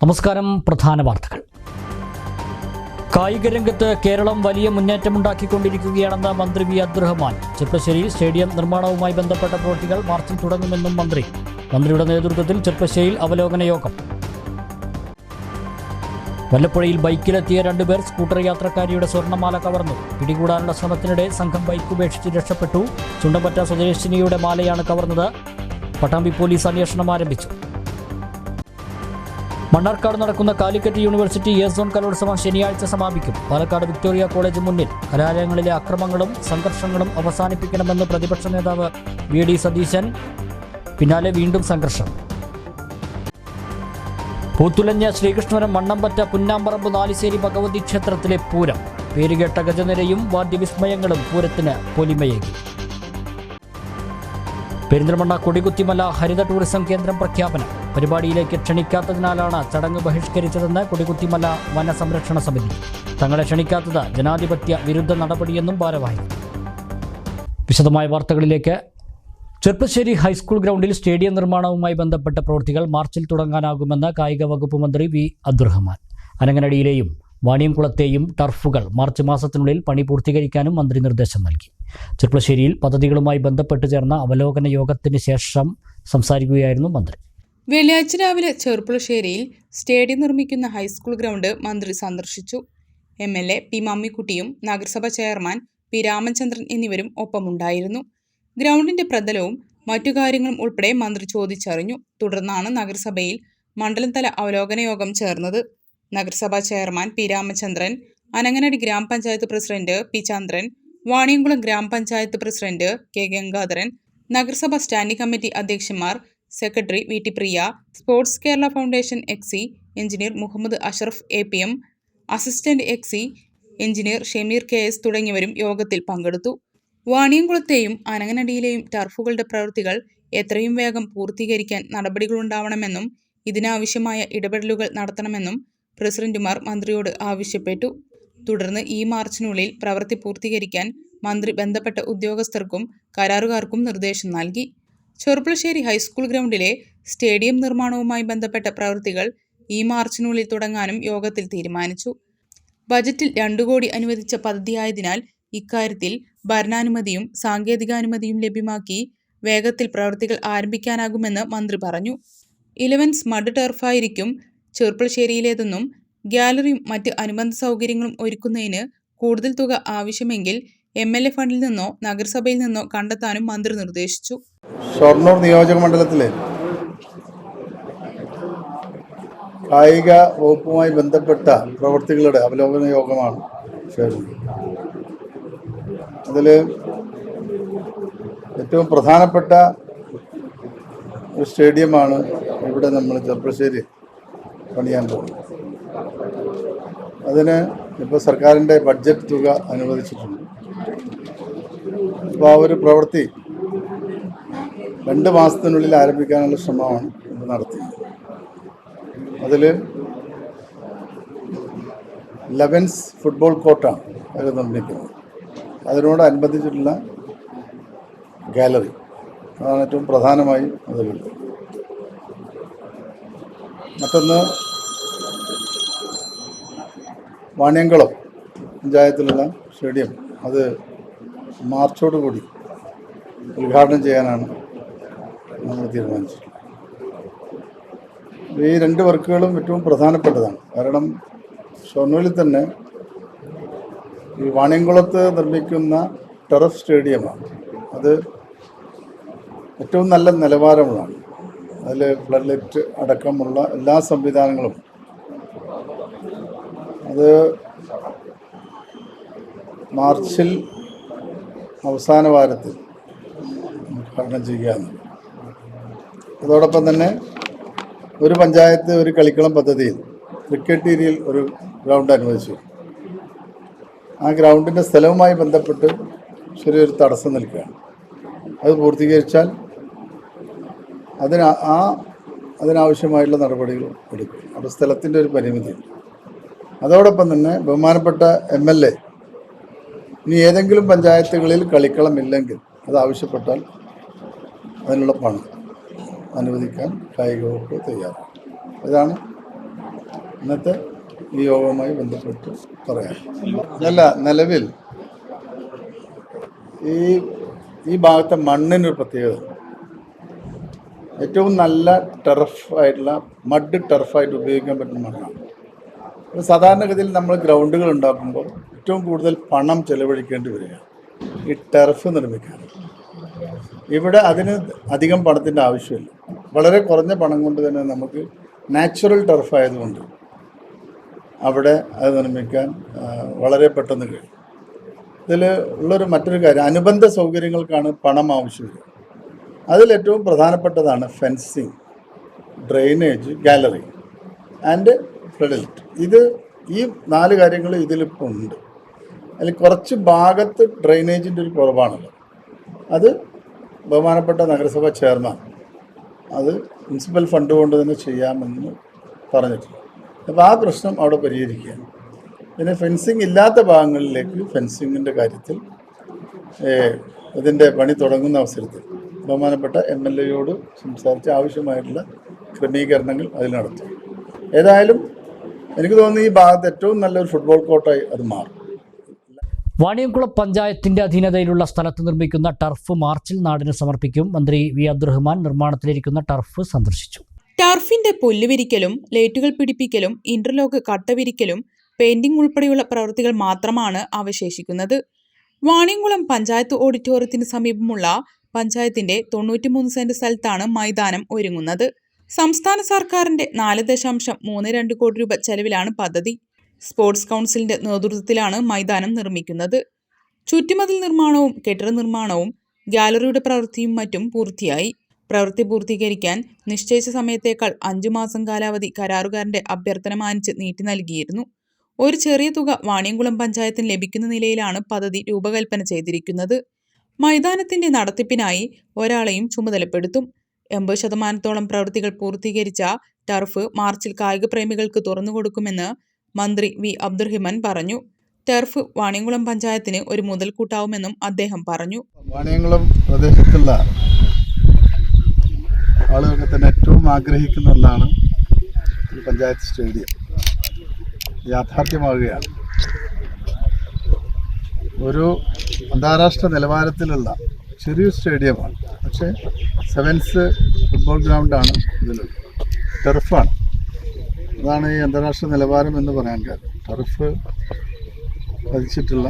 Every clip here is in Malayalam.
നമസ്കാരം. പ്രധാന വാർത്തകൾ. കായിക രംഗത്ത് കേരളം വലിയ മുന്നേറ്റമുണ്ടാക്കിക്കൊണ്ടിരിക്കുകയാണെന്ന് മന്ത്രി വി അബ്ദുറഹ്മാൻ. ചെർപ്പശ്ശേരിയിൽ സ്റ്റേഡിയം നിർമ്മാണവുമായി ബന്ധപ്പെട്ട പ്രവൃത്തികൾ മാർച്ചിൽ തുടങ്ങുമെന്നും മന്ത്രിയുടെ നേതൃത്വത്തിൽ ചെർപ്പശ്ശേരിയിൽ അവലോകന യോഗം. വല്ലപ്പുഴയിൽ ബൈക്കിലെത്തിയ 2 പേർ സ്കൂട്ടർ യാത്രക്കാരിയുടെ സ്വർണ്ണമാല കവർന്നു. പിടികൂടാനുള്ള ശ്രമത്തിനിടെ സംഘം ബൈക്ക് ഉപേക്ഷിച്ച് രക്ഷപ്പെട്ടു. ചുണ്ടമ്പറ്റ സ്വദേശിനിയുടെ മാലയാണ് കവർന്നത്. പട്ടാമ്പി പോലീസ് അന്വേഷണം ആരംഭിച്ചു. മണ്ണാർക്കാട് നടക്കുന്ന കാലിക്കറ്റ് യൂണിവേഴ്സിറ്റി എ സോൺ കലോത്സവം ശനിയാഴ്ച സമാപിക്കും. പാലക്കാട് വിക്ടോറിയ കോളേജ് മുന്നിൽ. കലാലയങ്ങളിലെ അക്രമങ്ങളും സംഘർഷങ്ങളും അവസാനിപ്പിക്കണമെന്ന് പ്രതിപക്ഷ നേതാവ് വി ഡി സതീശൻ. പിന്നാലെ വീണ്ടും സംഘർഷം. പൂത്തുലഞ്ഞ ശ്രീകൃഷ്ണപുരം മണ്ണമ്പറ്റ പുന്നാമ്പറമ്പ് നാലിശ്ശേരി ഭഗവതി ക്ഷേത്രത്തിലെ പൂരം. പേരുകേട്ട ഗജനിരയും വാദ്യവിസ്മയങ്ങളും പൂരത്തിന് പൊലിമയേകി. പെരിന്തൽമണ്ണ കൊടികുത്തിമല ഹരിത ടൂറിസം കേന്ദ്രം പ്രഖ്യാപനം. പരിപാടിയിലേക്ക് ക്ഷണിക്കാത്തതിനാലാണ് ചടങ്ങ് ബഹിഷ്കരിച്ചതെന്ന് കൊടികുത്തിമല വനസംരക്ഷണ സമിതി. തങ്ങളെ ക്ഷണിക്കാത്തത് ജനാധിപത്യ വിരുദ്ധ നടപടിയെന്നും ഭാരവാഹികൾ. വിശദമായ വാർത്തകളിലേക്ക്. ചെർപ്പശ്ശേരി ഹൈസ്കൂൾ ഗ്രൗണ്ടിൽ സ്റ്റേഡിയം നിർമ്മാണവുമായി ബന്ധപ്പെട്ട പ്രവൃത്തികൾ മാർച്ചിൽ തുടങ്ങാനാകുമെന്ന് കായിക വകുപ്പ് മന്ത്രി വി അബ്ദുറഹ്മാൻ. അനങ്ങനടിയിലെയും വാണിയംകുളത്തെയും ടർഫുകൾ മാർച്ച് മാസത്തിനുള്ളിൽ പണി പൂർത്തീകരിക്കാനും മന്ത്രി നിർദ്ദേശം നൽകി. ചെർപ്പശ്ശേരിയിൽ പദ്ധതികളുമായി ബന്ധപ്പെട്ട് ചേർന്ന അവലോകന യോഗത്തിന് ശേഷം സംസാരിക്കുകയായിരുന്നു മന്ത്രി. വെള്ളിയാഴ്ച രാവിലെ ചെർപ്പശ്ശേരിയിൽ സ്റ്റേഡിയം നിർമ്മിക്കുന്ന ഹൈസ്കൂൾ ഗ്രൗണ്ട് മന്ത്രി സന്ദർശിച്ചു. MLA പി മമ്മിക്കുട്ടിയും നഗരസഭ ചെയർമാൻ പി രാമചന്ദ്രൻ എന്നിവരും ഒപ്പമുണ്ടായിരുന്നു. ഗ്രൗണ്ടിന്റെ പ്രതലവും മറ്റു കാര്യങ്ങളും ഉൾപ്പെടെ മന്ത്രി ചോദിച്ചറിഞ്ഞു. തുടർന്നാണ് നഗരസഭയിൽ മണ്ഡലം തല അവലോകന യോഗം ചേർന്നത്. നഗരസഭാ ചെയർമാൻ പി രാമചന്ദ്രൻ, അനങ്ങനടി ഗ്രാമപഞ്ചായത്ത് പ്രസിഡന്റ് പി ചന്ദ്രൻ, വാണിയംകുളം ഗ്രാമപഞ്ചായത്ത് പ്രസിഡന്റ് കെ ഗംഗാധരൻ, നഗരസഭ സ്റ്റാൻഡിംഗ് കമ്മിറ്റി അധ്യക്ഷന്മാർ, secretary V T Priya, sports Kerala foundation exe engineer Muhammad Ashraf APM, assistant exe engineer Shameer KS തുടങ്ങിയവരും യോഗത്തിൽ പങ്കെടുത്തു. വാണിയംകുളത്തെയും അനങ്ങനടിയിലെയും ടർഫുകളുടെ പ്രവൃത്തികൾ എത്രയും വേഗം പൂർത്തീകരിക്കാൻ നടപടികളുണ്ടാവണമെന്നും ഇതിനാവശ്യമായ ഇടപെടലുകൾ നടത്തണമെന്നും പ്രസിഡന്റുമാർ മന്ത്രിയോട് ആവശ്യപ്പെട്ടു. തുടർന്ന് ഈ മാർച്ചിനുള്ളിൽ പ്രവൃത്തി പൂർത്തീകരിക്കാൻ മന്ത്രി ബന്ധപ്പെട്ട ഉദ്യോഗസ്ഥർക്കും കരാറുകാർക്കും നിർദ്ദേശം നൽകി. ചെർപ്പശ്ശേരി ഹൈസ്കൂൾ ഗ്രൗണ്ടിലെ സ്റ്റേഡിയം നിർമ്മാണവുമായി ബന്ധപ്പെട്ട പ്രവൃത്തികൾ ഈ മാർച്ചിനുള്ളിൽ തുടങ്ങാനും യോഗത്തിൽ തീരുമാനിച്ചു. ബജറ്റിൽ 2 കോടി അനുവദിച്ച പദ്ധതിയായതിനാൽ ഇക്കാര്യത്തിൽ ഭരണാനുമതിയും സാങ്കേതികാനുമതിയും ലഭ്യമാക്കി വേഗത്തിൽ പ്രവൃത്തികൾ ആരംഭിക്കാനാകുമെന്ന് മന്ത്രി പറഞ്ഞു. 11 മഡ് ടർഫായിരിക്കും ചെർപ്പശ്ശേരിയിലേതെന്നും ഗ്യാലറിയും മറ്റ് അനുബന്ധ സൗകര്യങ്ങളും ഒരുക്കുന്നതിന് കൂടുതൽ തുക ആവശ്യമെങ്കിൽ MLA ഫണ്ടിൽ നിന്നോ നഗരസഭയിൽ നിന്നോ കണ്ടെത്താനും മന്ത്രി നിർദ്ദേശിച്ചു. ഷൊർണൂർ നിയോജക മണ്ഡലത്തിലെ കായിക വകുപ്പുമായി ബന്ധപ്പെട്ട പ്രവൃത്തികളുടെ അവലോകന യോഗമാണ് ചേർന്നത്. അതിൽ ഏറ്റവും പ്രധാനപ്പെട്ട ഒരു സ്റ്റേഡിയമാണ് ഇവിടെ നമ്മൾ ചെർപ്പശ്ശേരി പണിയാൻ പോകുന്നത്. അതിന് ഇപ്പോൾ സർക്കാരിൻ്റെ ബഡ്ജറ്റ് തുക അനുവദിച്ചിട്ടുണ്ട്. അപ്പോൾ ആ ഒരു പ്രവൃത്തി 2 മാസത്തിനുള്ളിൽ ആരംഭിക്കാനുള്ള ശ്രമമാണ് ഇത് നടത്തിയത്. അതിൽ 11 ഫുട്ബോൾ കോർട്ടാണ് അത് നിർമ്മിക്കുന്നത്. അതിനോടനുബന്ധിച്ചിട്ടുള്ള ഗാലറി അതാണ് ഏറ്റവും പ്രധാനമായും അതിലുള്ളത്. മറ്റൊന്ന് വാണിയംകുളം പഞ്ചായത്തിലുള്ള സ്റ്റേഡിയം, അത് മാർച്ചോടുകൂടി ഉദ്ഘാടനം ചെയ്യാനാണ് നമ്മൾ തീരുമാനിച്ചിട്ടുള്ളത്. ഈ 2 വർക്കുകളും ഏറ്റവും പ്രധാനപ്പെട്ടതാണ്. കാരണം ഷൊർണൂരിൽ തന്നെ ഈ വാണിയംകുളത്ത് നിർമ്മിക്കുന്ന ടർഫ് സ്റ്റേഡിയമാണ്. അത് ഏറ്റവും നല്ല നിലവാരമുള്ളതാണ്. അതിൽ ഫ്ലഡ് ലൈറ്റ് അടക്കമുള്ള എല്ലാ സംവിധാനങ്ങളും അത് മാർച്ചിൽ അവസാന വാരത്തിൽ ഉദ്ഘാടനം ചെയ്യുകയാണ്. അതോടൊപ്പം തന്നെ ഒരു പഞ്ചായത്ത് ഒരു കളിക്കളം പദ്ധതിയിൽ ക്രിക്കറ്റ് ഏരിയയിൽ ഒരു ഗ്രൗണ്ട് അനുവദിച്ചു. ആ ഗ്രൗണ്ടിൻ്റെ സ്ഥലവുമായി ബന്ധപ്പെട്ട് ചെറിയൊരു തടസ്സം നിൽക്കുകയാണ്. അത് പൂർത്തീകരിച്ചാൽ അതിനാവശ്യമായിട്ടുള്ള നടപടികൾ എടുക്കും. അപ്പോൾ സ്ഥലത്തിൻ്റെ ഒരു പരിമിതിയുണ്ട്. അതോടൊപ്പം തന്നെ ബഹുമാനപ്പെട്ട MLA ഇനി ഏതെങ്കിലും പഞ്ചായത്തുകളിൽ കളിക്കളമില്ലെങ്കിൽ അത് ആവശ്യപ്പെട്ടാൽ അതിനുള്ള പണം അനുവദിക്കാൻ കായിക വകുപ്പ് തയ്യാറാണ്. ഇതാണ് ഇന്നത്തെ ഈ യോഗവുമായി ബന്ധപ്പെട്ട് പറയാം. അല്ല, നിലവിൽ ഈ ഭാഗത്തെ മണ്ണിനൊരു പ്രത്യേകത, ഏറ്റവും നല്ല ടർഫായിട്ടുള്ള മഡ് ടർഫായിട്ട് ഉപയോഗിക്കാൻ പറ്റുന്ന മണ്ണാണ്. സാധാരണഗതിയിൽ നമ്മൾ ഗ്രൗണ്ടുകൾ ഉണ്ടാക്കുമ്പോൾ ഏറ്റവും കൂടുതൽ പണം ചെലവഴിക്കേണ്ടി വരിക ഈ ടർഫ് നിർമ്മിക്കാൻ. ഇവിടെ അതിന് അധികം പണത്തിൻ്റെ ആവശ്യമില്ല. വളരെ കുറഞ്ഞ പണം കൊണ്ട് തന്നെ നമുക്ക് നാച്ചുറൽ ടർഫ് ആയതുകൊണ്ട് അവിടെ അത് നിർമ്മിക്കാൻ വളരെ പെട്ടെന്ന് കഴിയും. ഇതിൽ ഉള്ളൊരു മറ്റൊരു കാര്യം, അനുബന്ധ സൗകര്യങ്ങൾക്കാണ് പണം ആവശ്യമില്ല. അതിലേറ്റവും പ്രധാനപ്പെട്ടതാണ് fencing, drainage, gallery and flood light. ഈ 4 കാര്യങ്ങൾ ഇതിലിപ്പോൾ ഉണ്ട്. അതിൽ കുറച്ച് ഭാഗത്ത് ഡ്രെയിനേജിൻ്റെ ഒരു കുറവാണല്ലോ. അത് ബഹുമാനപ്പെട്ട നഗരസഭാ ചെയർമാൻ അത് മുനിസിപ്പൽ ഫണ്ട് കൊണ്ട് തന്നെ ചെയ്യാമെന്ന് പറഞ്ഞിട്ടുണ്ട്. അപ്പോൾ ആ പ്രശ്നം അവിടെ പരിഹരിക്കുകയാണ്. പിന്നെ ഫെൻസിങ് ഇല്ലാത്ത ഭാഗങ്ങളിലേക്ക് ഫെൻസിങ്ങിൻ്റെ കാര്യത്തിൽ ഇതിൻ്റെ പണി തുടങ്ങുന്ന അവസരത്തിൽ ബഹുമാനപ്പെട്ട MLAയോട് സംസാരിച്ച് ആവശ്യമായിട്ടുള്ള ക്രമീകരണങ്ങൾ അതിൽ നടത്തും. ഏതായാലും എനിക്ക് തോന്നുന്നു ഈ ഭാഗത്ത് ഏറ്റവും നല്ലൊരു ഫുട്ബോൾ കോർട്ടായി അത് മാറും. വാണിയംകുളം പഞ്ചായത്തിന്റെ അധീനതയിലുള്ള സ്ഥലത്ത് നിർമ്മിക്കുന്ന ടർഫ് മാർച്ചിൽ നാടിന് സമർപ്പിക്കും. മന്ത്രി വി അബ്ദുറഹ്മാൻ നിർമ്മാണത്തിലിരിക്കുന്ന ടർഫ് സന്ദർശിച്ചു. ടർഫിന്റെ പുല്ലുവിരിക്കലും ലൈറ്റുകൾ പിടിപ്പിക്കലും ഇന്റർലോക്ക് കട്ടവിരിക്കലും പെയിന്റിംഗ് ഉൾപ്പെടെയുള്ള പ്രവൃത്തികൾ മാത്രമാണ് അവശേഷിക്കുന്നത്. വാണിയംകുളം പഞ്ചായത്ത് ഓഡിറ്റോറിയത്തിന് സമീപമുള്ള പഞ്ചായത്തിന്റെ 93 സെന്റ് സ്ഥലത്താണ് മൈതാനം ഒരുങ്ങുന്നത്. സംസ്ഥാന സർക്കാരിന്റെ 4.32 കോടി രൂപ ചെലവിലാണ് പദ്ധതി. സ്പോർട്സ് കൗൺസിലിന്റെ നേതൃത്വത്തിലാണ് മൈതാനം നിർമ്മിക്കുന്നത്. ചുറ്റുമതിൽ നിർമ്മാണവും കെട്ടിട നിർമ്മാണവും ഗാലറിയുടെ പ്രവൃത്തിയും മറ്റും പൂർത്തിയായി. പ്രവൃത്തി പൂർത്തീകരിക്കാൻ നിശ്ചയിച്ച സമയത്തേക്കാൾ 5 മാസം കാലാവധി കരാറുകാരന്റെ അഭ്യർത്ഥന മാനിച്ച് നീട്ടി നൽകിയിരുന്നു. ഒരു ചെറിയ തുക വാണിയംകുളം പഞ്ചായത്തിന് ലഭിക്കുന്ന നിലയിലാണ് പദ്ധതി രൂപകൽപ്പന ചെയ്തിരിക്കുന്നത്. മൈതാനത്തിന്റെ നടത്തിപ്പിനായി ഒരാളെയും ചുമതലപ്പെടുത്തും. 80% പ്രവൃത്തികൾ പൂർത്തീകരിച്ച ടർഫ് മാർച്ചിൽ കായിക പ്രേമികൾക്ക് തുറന്നുകൊടുക്കുമെന്ന് മന്ത്രി വി അബ്ദുറഹ്മാൻ പറഞ്ഞു. ടർഫ് വാണിയംകുളം പഞ്ചായത്തിന് ഒരു മുതൽക്കൂട്ടാവുമെന്നും അദ്ദേഹം പറഞ്ഞു. വാണിയംകുളം പ്രദേശത്തുള്ള ആളുകൾക്ക് തന്നെ ഏറ്റവും ആഗ്രഹിക്കുന്ന ഒന്നാണ് പഞ്ചായത്ത് സ്റ്റേഡിയം. യാഥാർത്ഥ്യമാവുകയാണ്. ഒരു അന്താരാഷ്ട്ര നിലവാരത്തിലുള്ള ചെറിയൊരു സ്റ്റേഡിയമാണ്. പക്ഷേ സെവൻസ് ഫുട്ബോൾ ഗ്രൗണ്ടാണ് ഇതിലുള്ളത്. ടർഫാണ്. അതാണ് ഈ അന്താരാഷ്ട്ര നിലവാരം എന്ന് പറയാൻ കാരണം. ടർഫ് പതിച്ചിട്ടുള്ള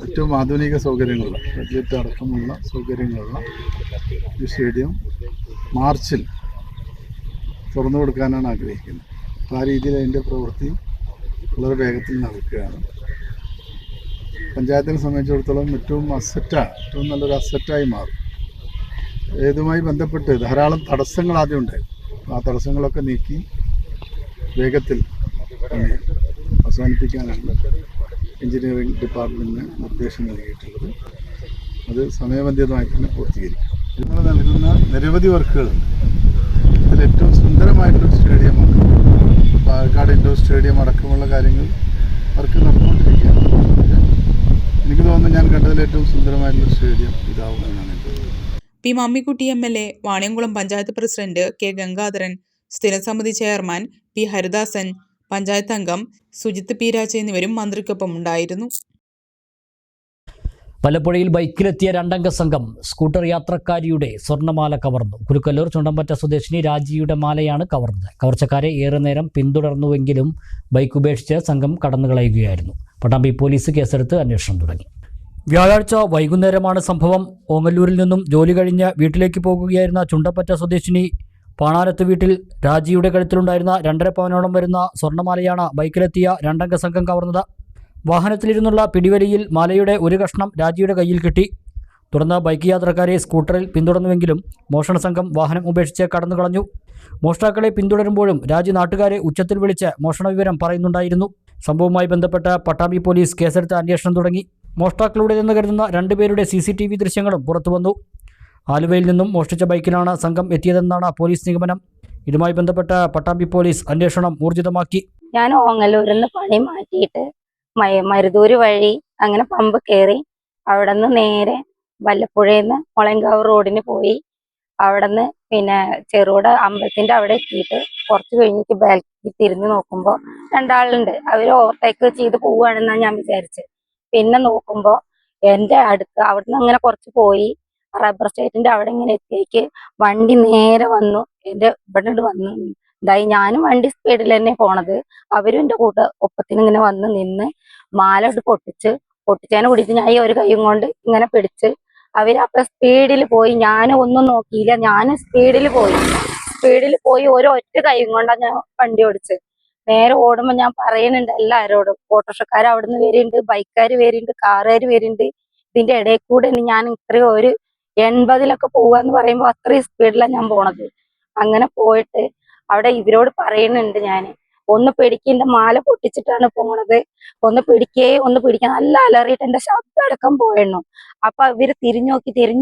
ഏറ്റവും ആധുനിക സൗകര്യങ്ങളുള്ള ബഡ്ജറ്റ് അടക്കമുള്ള സൗകര്യങ്ങളുള്ള ഈ സ്റ്റേഡിയം മാർച്ചിൽ തുറന്നു കൊടുക്കാനാണ് ആഗ്രഹിക്കുന്നത്. അപ്പോൾ ആ രീതിയിൽ അതിൻ്റെ പ്രവൃത്തി വളരെ വേഗത്തിൽ നടക്കുകയാണ്. പഞ്ചായത്തിനെ സംബന്ധിച്ചിടത്തോളം ഏറ്റവും നല്ലൊരു അസറ്റായി മാറും. ഇതുമായി ബന്ധപ്പെട്ട് ധാരാളം തടസ്സങ്ങൾ ആദ്യം ഉണ്ടായിരുന്നു. ആ തടസ്സങ്ങളൊക്കെ നീക്കി വേഗത്തിൽ തന്നെ അവസാനിപ്പിക്കാനാണ് എഞ്ചിനീയറിംഗ് ഡിപ്പാർട്ട്മെൻറ്റിന് നിർദ്ദേശം നൽകിയിട്ടുള്ളത്. അത് സമയബന്ധിതമായി തന്നെ പൂർത്തീകരിക്കും. ഇതിന് നൽകുന്ന നിരവധി വർക്കുകൾ ഇതിൽ ഏറ്റവും സുന്ദരമായിട്ടൊരു സ്റ്റേഡിയമാണ്. പാലക്കാട് ഇൻഡോർ സ്റ്റേഡിയം അടക്കമുള്ള കാര്യങ്ങൾ വർക്ക് നടന്നുകൊണ്ടിരിക്കുകയാണ്. എനിക്ക് തോന്നുന്നു ഞാൻ കണ്ടതിൽ ഏറ്റവും സുന്ദരമായിട്ടുള്ള സ്റ്റേഡിയം ഇതാവുമെന്നാണ് എനിക്ക് തോന്നുന്നത്. P Mammikutty MLA, Vaniyamkulam panchayat president K Gangadharan, സ്ഥിരസമിതി ചെയർമാൻ പി ഹരിദാസൻ, പഞ്ചായത്ത് അംഗം സുജിത്ത് പി രാജ എന്നിവരും മന്ത്രിക്കൊപ്പം ഉണ്ടായിരുന്നു. വല്ലപ്പുഴയിൽ ബൈക്കിലെത്തിയ 2 അംഗ സംഘം സ്കൂട്ടർ യാത്രക്കാരിയുടെ സ്വർണ്ണമാല കവർന്നു. കുരുക്കല്ലൂർ ചുണ്ടമ്പറ്റ സ്വദേശിനി രാജിയുടെ മാലയാണ് കവർന്നത്. കവർച്ചക്കാരെ ഏറെ നേരം പിന്തുടർന്നുവെങ്കിലും ബൈക്ക് ഉപേക്ഷിച്ച് സംഘം കടന്നുകളയുകയായിരുന്നു. പട്ടാമ്പി പോലീസ് കേസെടുത്ത് അന്വേഷണം തുടങ്ങി. വ്യാഴാഴ്ച വൈകുന്നേരമാണ് സംഭവം. ഓങ്ങല്ലൂരിൽ നിന്നും ജോലി കഴിഞ്ഞ് വീട്ടിലേക്ക് പോകുകയായിരുന്ന ചുണ്ടപ്പറ്റ സ്വദേശിനി പാണാരത്ത് വീട്ടിൽ രാജിയുടെ കഴുത്തിലുണ്ടായിരുന്ന 2.5 പവനോളം വരുന്ന സ്വർണ്ണമാലയാണ് ബൈക്കിലെത്തിയ 2 അംഗ സംഘം കവർന്നത്. വാഹനത്തിലിരുന്നുള്ള പിടിവലിയിൽ മാലയുടെ ഒരു കഷ്ണം രാജിയുടെ കയ്യിൽ കിട്ടി. തുടർന്ന് ബൈക്ക് യാത്രക്കാരെ സ്കൂട്ടറിൽ പിന്തുടർന്നുവെങ്കിലും മോഷണ സംഘം വാഹനം ഉപേക്ഷിച്ച് കടന്നുകളഞ്ഞു. മോഷ്ടാക്കളെ പിന്തുടരുമ്പോഴും രാജി നാട്ടുകാരെ ഉച്ചത്തിൽ വിളിച്ച് മോഷണ വിവരം പറയുന്നുണ്ടായിരുന്നു. സംഭവവുമായി ബന്ധപ്പെട്ട് പട്ടാമ്പി പോലീസ് കേസെടുത്ത് അന്വേഷണം തുടങ്ങി. മോഷ്ടാക്കളുടേതെന്ന് കരുതുന്ന 2 പേരുടെ CCTV ദൃശ്യങ്ങളും പുറത്തുവന്നു. ആലുവയിൽ നിന്നും മോഷ്ടിച്ച ബൈക്കിലാണ് സംഘം എത്തിയതെന്നാണ് പോലീസ് നിഗമനം. ഇതുമായി ബന്ധപ്പെട്ട് പട്ടാമ്പി പോലീസ് അന്വേഷണം ഊർജിതമാക്കി. ഞാൻ ഓങ്ങല്ലൂരിൽ നിന്ന് പണി മാറ്റിയിട്ട് മരുതൂര് വഴി അങ്ങനെ പമ്പ് കയറി അവിടെ നിന്ന് നേരെ വല്ലപ്പുഴയിൽ നിന്ന് മുളങ്കാവ് റോഡിന് പോയി. അവിടെ നിന്ന് പിന്നെ ചെറുകിട അമ്പലത്തിന്റെ അവിടെ എത്തിയിട്ട് കുറച്ച് കഴിഞ്ഞിട്ട് ബാക്കിൽ തിരിഞ്ഞു നോക്കുമ്പോ രണ്ടാളുണ്ട്. അവര് ഓവർടേക്ക് ചെയ്ത് പോവുകയാണെന്നാ ഞാൻ വിചാരിച്ചത്. പിന്നെ നോക്കുമ്പോ എന്റെ അടുത്ത് അവിടുന്ന് അങ്ങനെ കുറച്ച് പോയി റബ്ബർ സ്റ്റേറ്റിന്റെ അവിടെ ഇങ്ങനെ എത്തിയേക്ക് വണ്ടി നേരെ വന്നു എന്റെ ഇവിടെ വന്നു ഇതായി. ഞാനും വണ്ടി സ്പീഡിൽ തന്നെ പോണത്. അവരും എന്റെ ഒപ്പത്തിന് ഇങ്ങനെ വന്ന് നിന്ന് മാല ഇട്ട് പൊട്ടിച്ചതിനെ കൂടിയിട്ട് ഞാൻ ഈ ഒരു കൈയും കൊണ്ട് ഇങ്ങനെ പിടിച്ച് അവരപ്പൊ സ്പീഡിൽ പോയി. ഞാൻ ഒന്നും നോക്കിയില്ല. ഞാൻ സ്പീഡിൽ പോയി ഒറ്റ കൈയും കൊണ്ടാണ് ഞാൻ വണ്ടി ഓടിച്ചത്. നേരെ ഓടുമ്പോ ഞാൻ പറയുന്നുണ്ട് എല്ലാവരോടും, ഓട്ടോറിക്ഷക്കാർ അവിടുന്ന് വരുന്നുണ്ട്, ബൈക്കാര് വരുന്നുണ്ട്, കാറുകാർ വരുന്നുണ്ട്. ഇതിന്റെ ഇടയിൽ കൂടെ ഞാൻ ഇത്രയും ഒരു 80 പോവാന്ന് പറയുമ്പോ അത്രയും സ്പീഡിലാണ് ഞാൻ പോണത്. അങ്ങനെ പോയിട്ട് അവിടെ ഇവരോട് പറയുന്നുണ്ട്, ഞാൻ ഒന്ന് പിടിക്കേണ്ട മാല പൊട്ടിച്ചിട്ടാണ് പോണത്, ഒന്ന് പിടിക്കാൻ നല്ല അലറിയിട്ട് എന്റെ ശബ്ദം അടക്കം പോയിരുന്നു. അപ്പൊ ഇവര് തിരിഞ്ഞു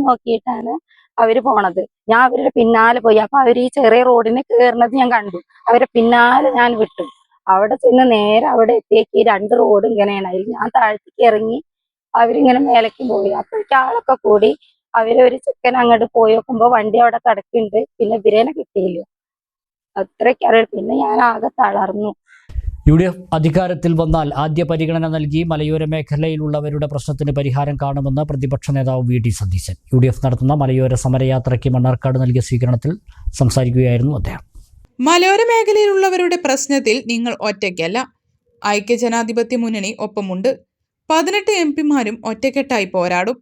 നോക്കിയിട്ടാണ് അവര് പോണത്. ഞാൻ അവരുടെ പിന്നാലെ പോയി. അപ്പൊ അവര് ഈ ചെറിയ റോഡിന് കയറുന്നത് ഞാൻ കണ്ടു. അവരെ പിന്നാലെ ഞാൻ വിട്ടു. അവിടെ ചെന്ന് നേരെ അവിടെ എത്തിയേക്ക് 2 റോഡ് ഇങ്ങനെയാണ്. അതിൽ ഞാൻ താഴത്തേക്ക് ഇറങ്ങി, അവരിങ്ങനെ മേലേക്ക് പോയി. അപ്പോഴേക്ക് ആളൊക്കെ കൂടി അവരൊരു ചെക്കൻ അങ്ങോട്ട് പോയി നോക്കുമ്പോ വണ്ടി അവിടെ കിടക്കുന്നുണ്ട്. പിന്നെ ഇവരേനെ കിട്ടിയില്ല. അത്രയ്ക്കറിയാം. പിന്നെ ഞാൻ ആകെ തളർന്നു. UDF അധികാരത്തിൽ വന്നാൽ ആദ്യ പരിഗണന നൽകി മലയോര മേഖലയിലുള്ളവരുടെ പ്രശ്നത്തിന് പരിഹാരം കാണുമെന്ന് പ്രതിപക്ഷ നേതാവ് VD സതീശൻ. UDF നടത്തുന്ന മലയോര സമരയാത്രയ്ക്ക് മണ്ണാർക്കാട് നൽകിയ സ്വീകരണത്തിൽ സംസാരിക്കുകയായിരുന്നു അദ്ദേഹം. മലയോര മേഖലയിലുള്ളവരുടെ പ്രശ്നത്തിൽ നിങ്ങൾ ഒറ്റയ്ക്കല്ല. ഐക്യജനാധിപത്യ മുന്നണി ഒപ്പമുണ്ട്. 18 MP-മാരും ഒറ്റക്കെട്ടായി പോരാടും.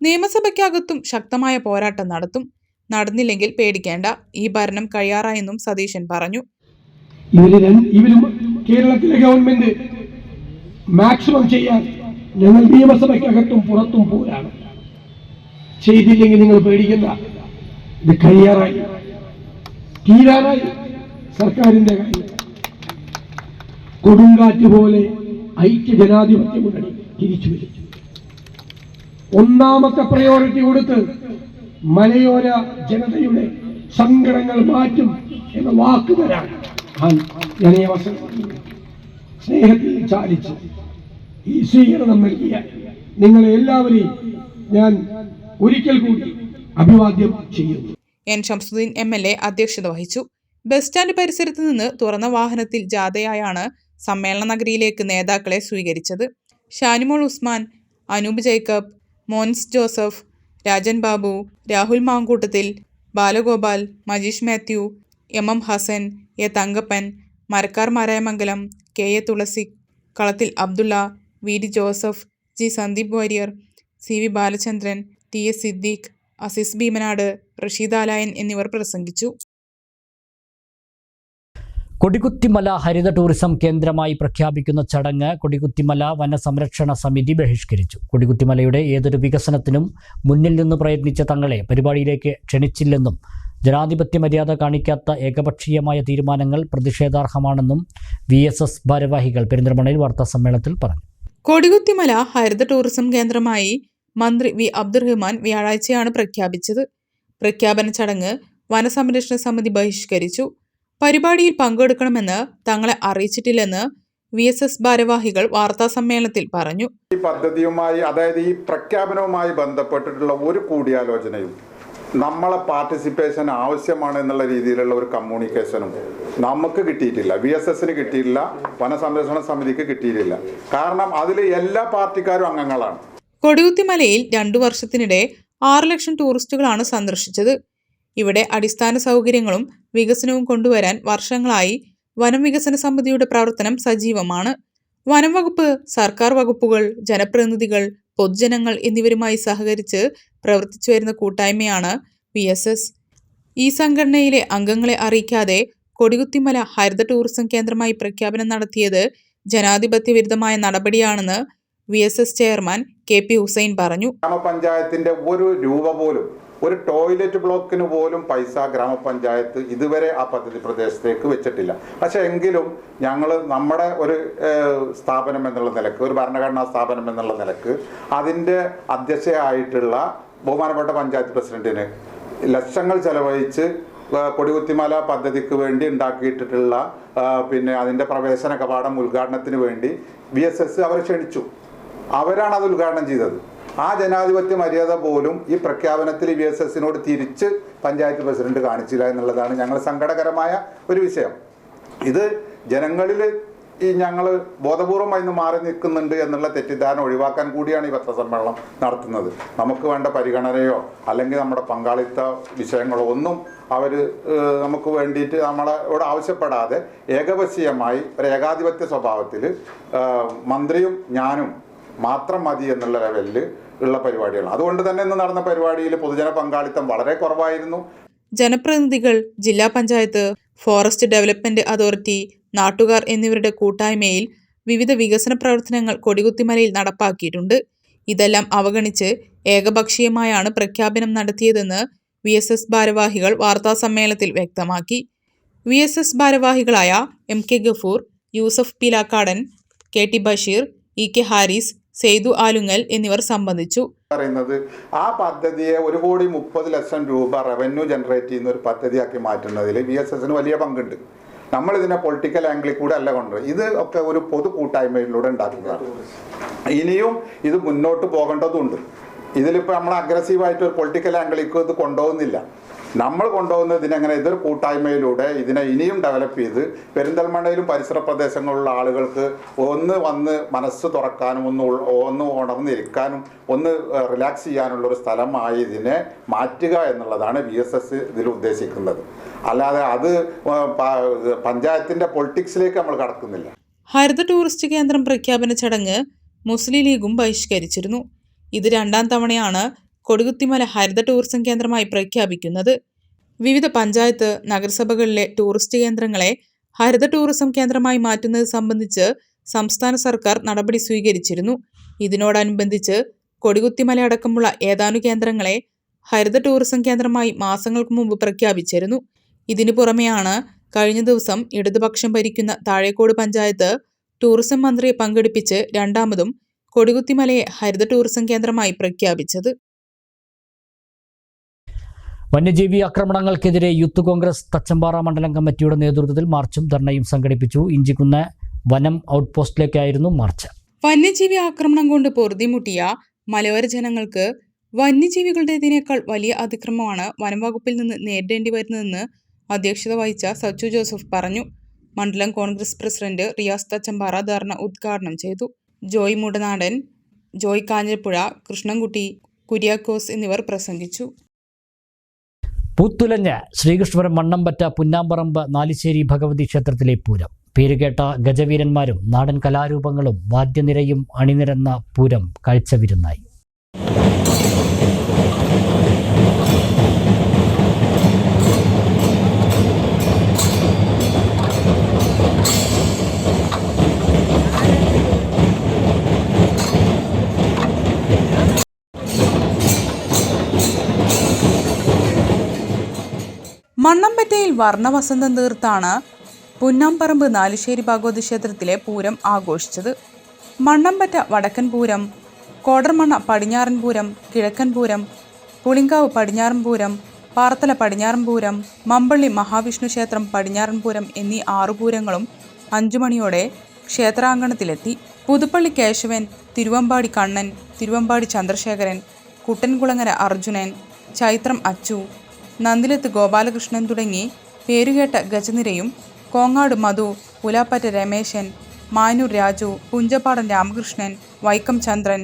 നിയമസഭയ്ക്കകത്തും ശക്തമായ പോരാട്ടം നടത്തും. നടന്നില്ലെങ്കിൽ പേടിക്കേണ്ട, ഈ ഭരണം കഴിയാറായെന്നും സതീശൻ പറഞ്ഞു. ഇവരും കേരളത്തിലെ ഗവൺമെന്റ് മാക്സിമം ചെയ്യാൻ ഞങ്ങൾ നിയമസഭയ്ക്കകത്തും പുറത്തും പോരാണ്. ചെയ്തില്ലെങ്കിൽ നിങ്ങൾ പേടിക്കണ്ട, ഇത് കഴിയാറായി, തീരാറായി സർക്കാരിന്റെ കാര്യം. കൊടുങ്കാറ്റ് പോലെ ഐക്യജനാധിപത്യ മുന്നണി തിരിച്ചു വരും. ഒന്നാമത്തെ പ്രയോറിറ്റി കൊടുത്ത് മലയോര ജനതയുടെ സങ്കടങ്ങൾ മാറ്റും എന്ന വാക്ക് തരാൻ ഞാൻ ഈ അവസരം സ്നേഹത്തിൽ ചാലിച്ച് ഈ സ്വീകരണം നൽകിയ നിങ്ങളെ എല്ലാവരെയും ഞാൻ ഒരിക്കൽ കൂടി അഭിവാദ്യം ചെയ്യുന്നു. N. ഷംസുദ്ദീൻ MLA അധ്യക്ഷത വഹിച്ചു. ബസ് സ്റ്റാൻഡ് പരിസരത്ത് നിന്ന് തുറന്ന വാഹനത്തിൽ ജാഥയായാണ് സമ്മേളന നഗരിയിലേക്ക് നേതാക്കളെ സ്വീകരിച്ചത്. Shanimol Usman, Anoop Jacob, Mons Joseph, Rajan Babu, Rahul Mamkootathil, Balagopal, Majeesh Mathew, MM Hasan, A. Thankappan, Marakkar Marayamangalam, KA Thulasi, Kalathil Abdulla, VD Joseph, G. Sandeep Warrier, CV Balachandran, TS Siddique, Azeez Bheemanad, Rasheed Alayan എന്നിവർ പ്രസംഗിച്ചു. കൊടികുത്തിമല ഹരിത ടൂറിസം കേന്ദ്രമായി പ്രഖ്യാപിക്കുന്ന ചടങ്ങ് കൊടികുത്തിമല വനസംരക്ഷണ സമിതി ബഹിഷ്കരിച്ചു. കൊടികുത്തിമലയുടെ ഏതൊരു വികസനത്തിനും മുന്നിൽ നിന്ന് പ്രയത്നിച്ച തങ്ങളെ പരിപാടിയിലേക്ക് ക്ഷണിച്ചില്ലെന്നും ജനാധിപത്യ മര്യാദ കാണിക്കാത്ത ഏകപക്ഷീയമായ തീരുമാനങ്ങൾ പ്രതിഷേധാർഹമാണെന്നും VSS ഭാരവാഹികൾ പെരിന്തൽമണ്ണയിൽ വാർത്താസമ്മേളനത്തിൽ പറഞ്ഞു. കൊടികുത്തിമല ഹരിത ടൂറിസം കേന്ദ്രമായി മന്ത്രി V. അബ്ദുറഹ്മാൻ വ്യാഴാഴ്ചയാണ് പ്രഖ്യാപിച്ചത്. പ്രഖ്യാപന ചടങ്ങ് വനസംരക്ഷണ സമിതി ബഹിഷ്കരിച്ചു. പരിപാടിയിൽ പങ്കെടുക്കണമെന്ന് തങ്ങളെ അറിയിച്ചിട്ടില്ലെന്ന് VSS ഭാരവാഹികൾ വാർത്താസമ്മേളനത്തിൽ പറഞ്ഞു. ഈ പദ്ധതിയുമായി, അതായത് ഈ പ്രഖ്യാപനവുമായി ബന്ധപ്പെട്ടിട്ടുള്ള ഒരു കൂടിയാലോചനയും നമ്മളെ പാർട്ടിസിപ്പേഷൻ ആവശ്യമാണ് എന്നുള്ള രീതിയിലുള്ള ഒരു കമ്മ്യൂണിക്കേഷനും നമുക്ക് കിട്ടിയിട്ടില്ല, VSSന് കിട്ടിയിട്ടില്ല, വനസംരക്ഷണ സമിതിക്ക് കിട്ടിയിട്ടില്ല. കാരണം അതിൽ എല്ലാ പാർട്ടിക്കാരും അംഗങ്ങളാണ്. കൊടികുത്തിമലയിൽ 2 വർഷത്തിനിടെ 6 ലക്ഷം ടൂറിസ്റ്റുകളാണ് സന്ദർശിച്ചത്. ഇവിടെ അടിസ്ഥാന സൗകര്യങ്ങളും വികസനവും കൊണ്ടുവരാൻ വർഷങ്ങളായി വനം വികസന സമിതിയുടെ പ്രവർത്തനം സജീവമാണ്. വനം വകുപ്പ്, സർക്കാർ വകുപ്പുകൾ, ജനപ്രതിനിധികൾ, പൊതുജനങ്ങൾ എന്നിവരുമായി സഹകരിച്ച് പ്രവർത്തിച്ചു വരുന്ന കൂട്ടായ്മയാണ് VSS. ഈ സംഘടനയിലെ അംഗങ്ങളെ അറിയിക്കാതെ കൊടികുത്തിമല ഹരിത ടൂറിസം കേന്ദ്രമായി പ്രഖ്യാപനം നടത്തിയത് ജനാധിപത്യ വിരുദ്ധമായ നടപടിയാണെന്ന് VSS ചെയർമാൻ KP ഹുസൈൻ പറഞ്ഞു. ഗ്രാമപഞ്ചായത്തിന്റെ ഒരു രൂപ പോലും, ഒരു ടോയ്ലറ്റ് ബ്ലോക്കിന് പോലും പൈസ ഗ്രാമപഞ്ചായത്ത് ഇതുവരെ ആ പദ്ധതി പ്രദേശത്തേക്ക് വെച്ചിട്ടില്ല. പക്ഷെ എങ്കിലും ഞങ്ങൾ നമ്മുടെ ഒരു സ്ഥാപനം എന്നുള്ള നിലക്ക്, ഒരു ഭരണഘടനാ സ്ഥാപനം എന്നുള്ള നിലക്ക് അതിൻ്റെ അധ്യക്ഷയായിട്ടുള്ള ബഹുമാനപ്പെട്ട പഞ്ചായത്ത് പ്രസിഡന്റിന് ലക്ഷങ്ങൾ ചെലവഴിച്ച് കൊടികുത്തിമല പദ്ധതിക്ക് വേണ്ടി ഉണ്ടാക്കിയിട്ടുള്ള പിന്നെ അതിൻ്റെ പ്രവേശന കവാടം ഉദ്ഘാടനത്തിന് വേണ്ടി VSS അവരെ ക്ഷണിച്ചു. അവരാണ് അത് ഉദ്ഘാടനം ചെയ്തത്. ആ ജനാധിപത്യ മര്യാദ പോലും ഈ പ്രഖ്യാപനത്തിൽ VSSനോട് തിരിച്ച് പഞ്ചായത്ത് പ്രസിഡന്റ് കാണിച്ചില്ല എന്നുള്ളതാണ് ഞങ്ങൾ സങ്കടകരമായ ഒരു വിഷയം. ഇത് ജനങ്ങളിൽ ഞങ്ങൾ ബോധപൂർവമായി ഇന്ന് മാറി നിൽക്കുന്നുണ്ട് എന്നുള്ള തെറ്റിദ്ധാരണ ഒഴിവാക്കാൻ കൂടിയാണ് ഈ പത്രസമ്മേളനം നടത്തുന്നത്. നമുക്ക് വേണ്ട പരിഗണനയോ അല്ലെങ്കിൽ നമ്മുടെ പങ്കാളിത്ത വിഷയങ്ങളോ ഒന്നും അവർ നമുക്ക് വേണ്ടിയിട്ട് നമ്മളോട് ആവശ്യപ്പെടാതെ ഏകപക്ഷീയമായി ഒരു ഏകാധിപത്യ സ്വഭാവത്തിൽ മന്ത്രിയും ഞാനും മാത്രം മതി എന്നുള്ള ലെവലിൽ ഉള്ള പരിപാടികളാണ്. അതുകൊണ്ട് തന്നെ ഇന്ന് നടന്ന പരിപാടിയിൽ പൊതുജന പങ്കാളിത്തം വളരെ കുറവായിരുന്നു. ജനപ്രതിനിധികൾ, ജില്ലാ പഞ്ചായത്ത്, ഫോറസ്റ്റ് ഡെവലപ്മെന്റ് അതോറിറ്റി, നാട്ടുകാർ എന്നിവരുടെ കൂട്ടായ്മയിൽ വിവിധ വികസന പ്രവർത്തനങ്ങൾ കൊടികുത്തിമലയിൽ നടപ്പാക്കിയിട്ടുണ്ട്. ഇതെല്ലാം അവഗണിച്ച് ഏകപക്ഷീയമായാണ് പ്രഖ്യാപനം നടത്തിയതെന്ന് VSS ഭാരവാഹികൾ വാർത്താസമ്മേളനത്തിൽ വ്യക്തമാക്കി. VSS ഭാരവാഹികളായ MK Gafoor, Yusuf പീലാക്കാടൻ, KT Basheer, EK Haris, Seythu Alungal എന്നിവർ സംബന്ധിച്ചു. പറയുന്നത് ആ പദ്ധതിയെ 1,30,00,000 രൂപ റവന്യൂ ജനറേറ്റ് ചെയ്യുന്ന ഒരു പദ്ധതിയാക്കി മാറ്റുന്നതിൽ VSSന് വലിയ പങ്കുണ്ട്. നമ്മളിതിനെ പൊളിറ്റിക്കൽ ആംഗിളിൽ കൂടെ അല്ല കൊണ്ടുവരും. ഇത് ഒക്കെ ഒരു പൊതു കൂട്ടായ്മയിലൂടെ ഉണ്ടാക്കുന്നതാണ്. ഇനിയും ഇത് മുന്നോട്ട് പോകേണ്ടതുണ്ട്. ഇതിലിപ്പോൾ നമ്മൾ അഗ്രസീവായിട്ട് ഒരു പൊളിറ്റിക്കൽ ആംഗിളിലേക്ക് ഇത് കൊണ്ടുപോകുന്നില്ല. നമ്മൾ കൊണ്ടുപോകുന്നത് ഇതിനെങ്ങനെ ഇതൊരു കൂട്ടായ്മയിലൂടെ ഇതിനെ ഇനിയും ഡെവലപ്പ് ചെയ്ത് പെരിന്തൽമണ്ണയിലും പരിസര പ്രദേശങ്ങളിലുള്ള ആളുകൾക്ക് ഒന്ന് വന്ന് മനസ്സ് തുറക്കാനും ഒന്ന് ഉണർന്നിരിക്കാനും ഒന്ന് റിലാക്സ് ചെയ്യാനുള്ള ഒരു സ്ഥലമായി ഇതിനെ മാറ്റുക എന്നുള്ളതാണ് VSS ഇതിൽ ഉദ്ദേശിക്കുന്നത്. അല്ലാതെ അത് പഞ്ചായത്തിൻ്റെ പൊളിറ്റിക്സിലേക്ക് നമ്മൾ കടക്കുന്നില്ല. ഹരിത ടൂറിസ്റ്റ് കേന്ദ്രം പ്രഖ്യാപന ചടങ്ങ് മുസ്ലിം ലീഗും ബഹിഷ്കരിച്ചിരുന്നു. ഇത് 2ാം തവണയാണ് കൊടികുത്തിമല ഹരിത ടൂറിസം കേന്ദ്രമായി പ്രഖ്യാപിക്കുന്നത്. വിവിധ പഞ്ചായത്ത്, നഗരസഭകളിലെ ടൂറിസ്റ്റ് കേന്ദ്രങ്ങളെ ഹരിത ടൂറിസം കേന്ദ്രമായി മാറ്റുന്നത് സംബന്ധിച്ച് സംസ്ഥാന സർക്കാർ നടപടി സ്വീകരിച്ചിരുന്നു. ഇതിനോടനുബന്ധിച്ച് കൊടികുത്തിമല അടക്കമുള്ള ഏതാനും കേന്ദ്രങ്ങളെ ഹരിത ടൂറിസം കേന്ദ്രമായി മാസങ്ങൾക്ക് മുമ്പ് പ്രഖ്യാപിച്ചിരുന്നു. ഇതിനു പുറമെയാണ് കഴിഞ്ഞ ദിവസം ഇടതുപക്ഷം ഭരിക്കുന്ന താഴേക്കോട് പഞ്ചായത്ത് ടൂറിസം മന്ത്രിയെ പങ്കെടുപ്പിച്ച് 2ാമതും കൊടികുത്തിമലയെ ഹരിത ടൂറിസം കേന്ദ്രമായി പ്രഖ്യാപിച്ചത്. വന്യജീവി ആക്രമണങ്ങൾക്കെതിരെ യൂത്ത് കോൺഗ്രസ് തച്ചമ്പാറ മണ്ഡലം കമ്മിറ്റിയുടെ നേതൃത്വത്തിൽ മാർച്ചും ധർണയും സംഘടിപ്പിച്ചു. ഇഞ്ചിക്കുന്ന് വനം ഔട്ട് പോസ്റ്റിലേക്കായിരുന്നു മാർച്ച്. വന്യജീവി ആക്രമണം കൊണ്ട് പൊറുതിമുട്ടിയ മലയോര ജനങ്ങൾക്ക് വന്യജീവികളുടേതിനേക്കാൾ വലിയ അതിക്രമമാണ് വനം വകുപ്പിൽ നിന്ന് നേരിടേണ്ടി വരുന്നതെന്ന് അധ്യക്ഷത വഹിച്ച സച്ചു ജോസഫ് പറഞ്ഞു. മണ്ഡലം കോൺഗ്രസ് പ്രസിഡന്റ് റിയാസ് തച്ചമ്പാറ ധർണ ഉദ്ഘാടനം ചെയ്തു. ജോയ് മുടനാടൻ, ജോയ് കാഞ്ഞിരപ്പുഴ, കൃഷ്ണൻകുട്ടി, കുര്യാക്കോസ് എന്നിവർ പ്രസംഗിച്ചു. പൂത്തുലഞ്ഞ ശ്രീകൃഷ്ണപുരം മണ്ണമ്പറ്റ പുന്നാമ്പറമ്പ് നാലിശ്ശേരി ഭഗവതി ക്ഷേത്രത്തിലെ പൂരം. പേരുകേട്ട ഗജവീരന്മാരും നാടൻ കലാരൂപങ്ങളും വാദ്യനിരയും അണിനിരന്ന പൂരം കാഴ്ചവിരുന്നായി. മണ്ണമ്പറ്റയിൽ വർണ്ണവസന്തം തീർത്താണ് പുന്നാമ്പറമ്പ് നാലിശ്ശേരി ഭഗവതി ക്ഷേത്രത്തിലെ പൂരം ആഘോഷിച്ചത്. മണ്ണമ്പറ്റ വടക്കൻ പൂരം, കോടർമണ്ണ പടിഞ്ഞാറൻ പൂരം, കിഴക്കൻ പൂരം, പുളിങ്കാവ് പടിഞ്ഞാറൻ പൂരം, പാർത്തല പടിഞ്ഞാറൻ പൂരം, മമ്പള്ളി മഹാവിഷ്ണു ക്ഷേത്രം പടിഞ്ഞാറൻ പൂരം എന്നീ 6 പൂരങ്ങളും 5 മണിയോടെ ക്ഷേത്രാങ്കണത്തിലെത്തി. പുതുപ്പള്ളി കേശവൻ, തിരുവമ്പാടി കണ്ണൻ, തിരുവമ്പാടി ചന്ദ്രശേഖരൻ, കുട്ടൻകുളങ്ങര അർജുനൻ, ചൈത്രം അച്ചു, നന്ദിലത്ത് ഗോപാലകൃഷ്ണൻ തുടങ്ങി പേരുകേട്ട ഗജനിരയും കോങ്ങാട് മധു, പുലാപ്പറ്റ രമേശൻ, മാനൂർ രാജു, പുഞ്ചപ്പാടൻ രാമകൃഷ്ണൻ, വൈക്കം ചന്ദ്രൻ,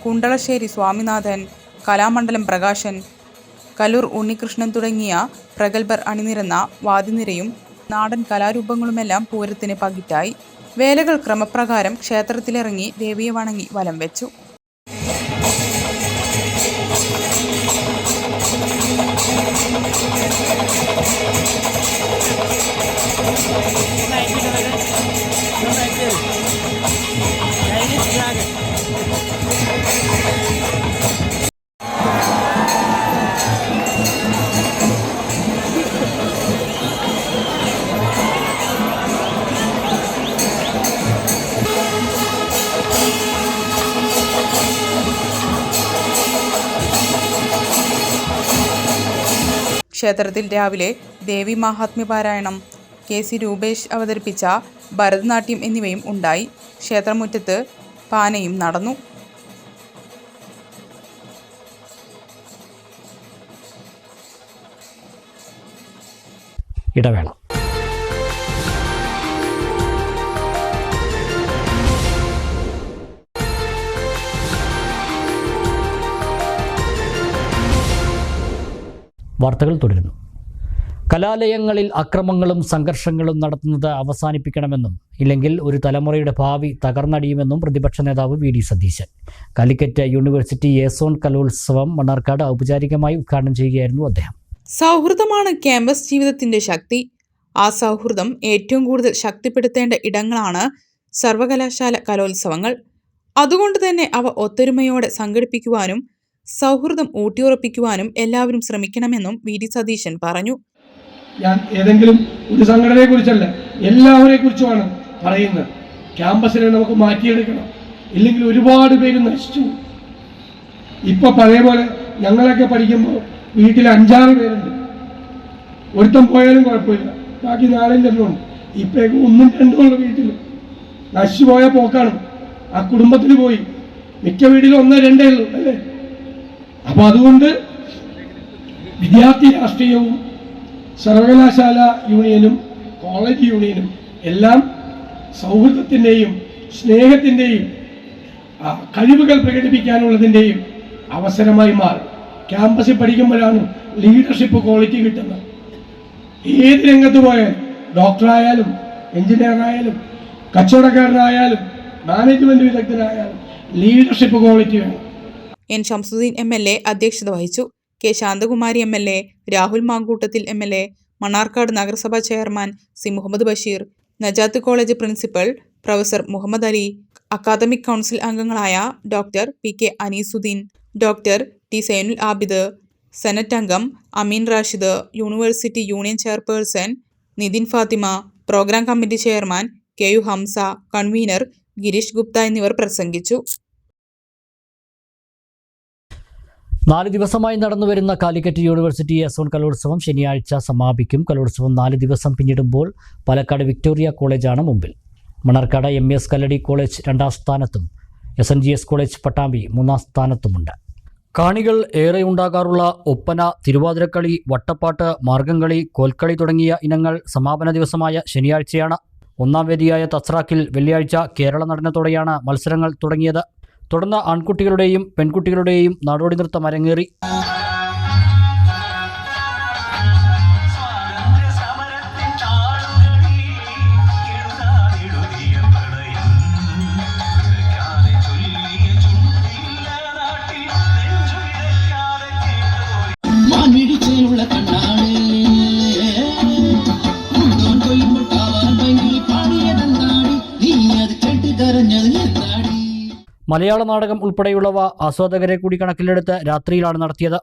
കുണ്ടളശ്ശേരി സ്വാമിനാഥൻ, കലാമണ്ഡലം പ്രകാശൻ, കലൂർ ഉണ്ണികൃഷ്ണൻ തുടങ്ങിയ പ്രഗത്ഭർ അണിനിരന്ന വാദ്യനിരയും നാടൻ കലാരൂപങ്ങളുമെല്ലാം പൂരത്തിന് പകിറ്റായി. വേലകൾ ക്രമപ്രകാരം ക്ഷേത്രത്തിലിറങ്ങി ദേവിയെ വണങ്ങി വലം വെച്ചു. ക്ഷേത്രത്തിൽ രാവിലെ ദേവി മാഹാത്മ്യപാരായണം, KC രൂപേഷ് അവതരിപ്പിച്ച ഭരതനാട്യം എന്നിവയും ഉണ്ടായി. ക്ഷേത്രമുറ്റത്ത് പാനയും നടന്നു. ഇടവേള. വാർത്തകൾ തുടരുന്നു. കലാലയങ്ങളിൽ അക്രമങ്ങളും സംഘർഷങ്ങളും നടത്തുന്നത് അവസാനിപ്പിക്കണമെന്നും ഇല്ലെങ്കിൽ ഒരു തലമുറയുടെ ഭാവി തകർന്നടിയുമെന്നും പ്രതിപക്ഷ നേതാവ് വി.ഡി. സതീശൻ കാലിക്കറ്റ് യൂണിവേഴ്സിറ്റി എസോൺ കലോത്സവം മണ്ണാർക്കാട് ഔപചാരികമായി ഉദ്ഘാടനം ചെയ്യുകയായിരുന്നു അദ്ദേഹം. സൗഹൃദമാണ് ക്യാമ്പസ് ജീവിതത്തിന്റെ ശക്തി. ആ സൗഹൃദം ഏറ്റവും കൂടുതൽ ശക്തിപ്പെടുത്തേണ്ട ഇടങ്ങളാണ് സർവകലാശാല കലോത്സവങ്ങൾ. അതുകൊണ്ട് തന്നെ അവ ഒത്തൊരുമയോടെ സംഘടിപ്പിക്കുവാനും സൗഹൃദം ഊട്ടിയുറപ്പിക്കുവാനും എല്ലാവരും ശ്രമിക്കണമെന്നും വി.ഡി. സതീശൻ പറഞ്ഞു. ഞാൻ ഏതെങ്കിലും ഒരു സംഘടനയെ കുറിച്ചല്ല, എല്ലാവരെ കുറിച്ചുമാണ് പറയുന്നത്. ക്യാമ്പസിനെ നമുക്ക് മാറ്റിയെടുക്കണം, ഇല്ലെങ്കിൽ ഒരുപാട് പേര് നശിച്ചു. ഇപ്പൊ പഴയ പോലെ ഞങ്ങളൊക്കെ പഠിക്കുമ്പോൾ വീട്ടിൽ 5-6 പേരുണ്ട്, ഒരുത്തം പോയാലും കുഴപ്പമില്ല, ബാക്കി 4-5 ഉണ്ട്. ഇപ്പൊ 1-2 ഉള്ള വീട്ടിൽ നശിച്ചു പോയ പോക്കാണ്. ആ കുടുംബത്തിൽ പോയി മിക്ക വീട്ടിലും 1-2 ഉള്ളൂ അല്ലേ. അപ്പൊ അതുകൊണ്ട് വിദ്യാർത്ഥി രാഷ്ട്രീയവും സർവകലാശാല യൂണിയനും കോളേജ് യൂണിയനും എല്ലാം സൗഹൃദത്തിൻ്റെയും സ്നേഹത്തിൻ്റെയും കഴിവുകൾ പ്രകടിപ്പിക്കാനുള്ളതിൻ്റെയും അവസരമായി മാറും. ക്യാമ്പസിൽ പഠിക്കുമ്പോഴാണ് ലീഡർഷിപ്പ് ക്വാളിറ്റി കിട്ടുന്നത്. ഏത് രംഗത്ത് പോയാലും, ഡോക്ടറായാലും എഞ്ചിനീയറായാലും കച്ചവടക്കാരനായാലും മാനേജ്മെന്റ് വിദഗ്ധനായാലും ലീഡർഷിപ്പ് ക്വാളിറ്റി വേണം. N Shamsuddin MLA. അധ്യക്ഷത വഹിച്ചു. K Shanthakumari MLA., Rahul Mamkootathil MLA., Mannarkkad നഗരസഭാ chairman C Muhammad Basheer, Najath college principal professor Muhammad Ali, academic council അംഗങ്ങളായ doctor P K. Aneesuddin, doctor T. Zainul Abid, senate അംഗം Ameen Rashid, university union chairperson Nithin Fathima, programme committee chairman K U. Hamsa, convener Girish Gupta എന്നിവർ പ്രസംഗിച്ചു. 4 ദിവസമായി നടന്നുവരുന്ന കാലിക്കറ്റ് യൂണിവേഴ്സിറ്റി എസോൺ കലോത്സവം ശനിയാഴ്ച സമാപിക്കും. കലോത്സവം 4 ദിവസം പിന്നിടുമ്പോൾ പാലക്കാട് വിക്ടോറിയ കോളേജാണ് മുമ്പിൽ. മണ്ണാർക്കാട് എം.എസ്. കല്ലടി കോളേജ് 2ാം സ്ഥാനത്തും SNGS കോളേജ് പട്ടാമ്പി 3ാം സ്ഥാനത്തുമുണ്ട്. കാണികൾ ഏറെ ഉണ്ടാകാറുള്ള ഒപ്പന, തിരുവാതിരക്കളി, വട്ടപ്പാട്ട്, മാർഗംകളി, കോൽക്കളി തുടങ്ങിയ ഇനങ്ങൾ സമാപന ദിവസമായ ശനിയാഴ്ചയാണ്. 1ാം വേദിയായ തസ്രാക്കിൽ വെള്ളിയാഴ്ച കേരള നടനത്തോടെയാണ് മത്സരങ്ങൾ തുടങ്ങിയത്. തുടർന്ന് ആൺകുട്ടികളുടെയും പെൺകുട്ടികളുടെയും നാടോടി നൃത്തം അരങ്ങേറി. മലയാള നാടകം ഉൾപ്പെടെയുള്ളവ ആസ്വാദകരെ കൂടി കണക്കിലെടുത്ത് രാത്രിയിലാണ് നടത്തിയത്.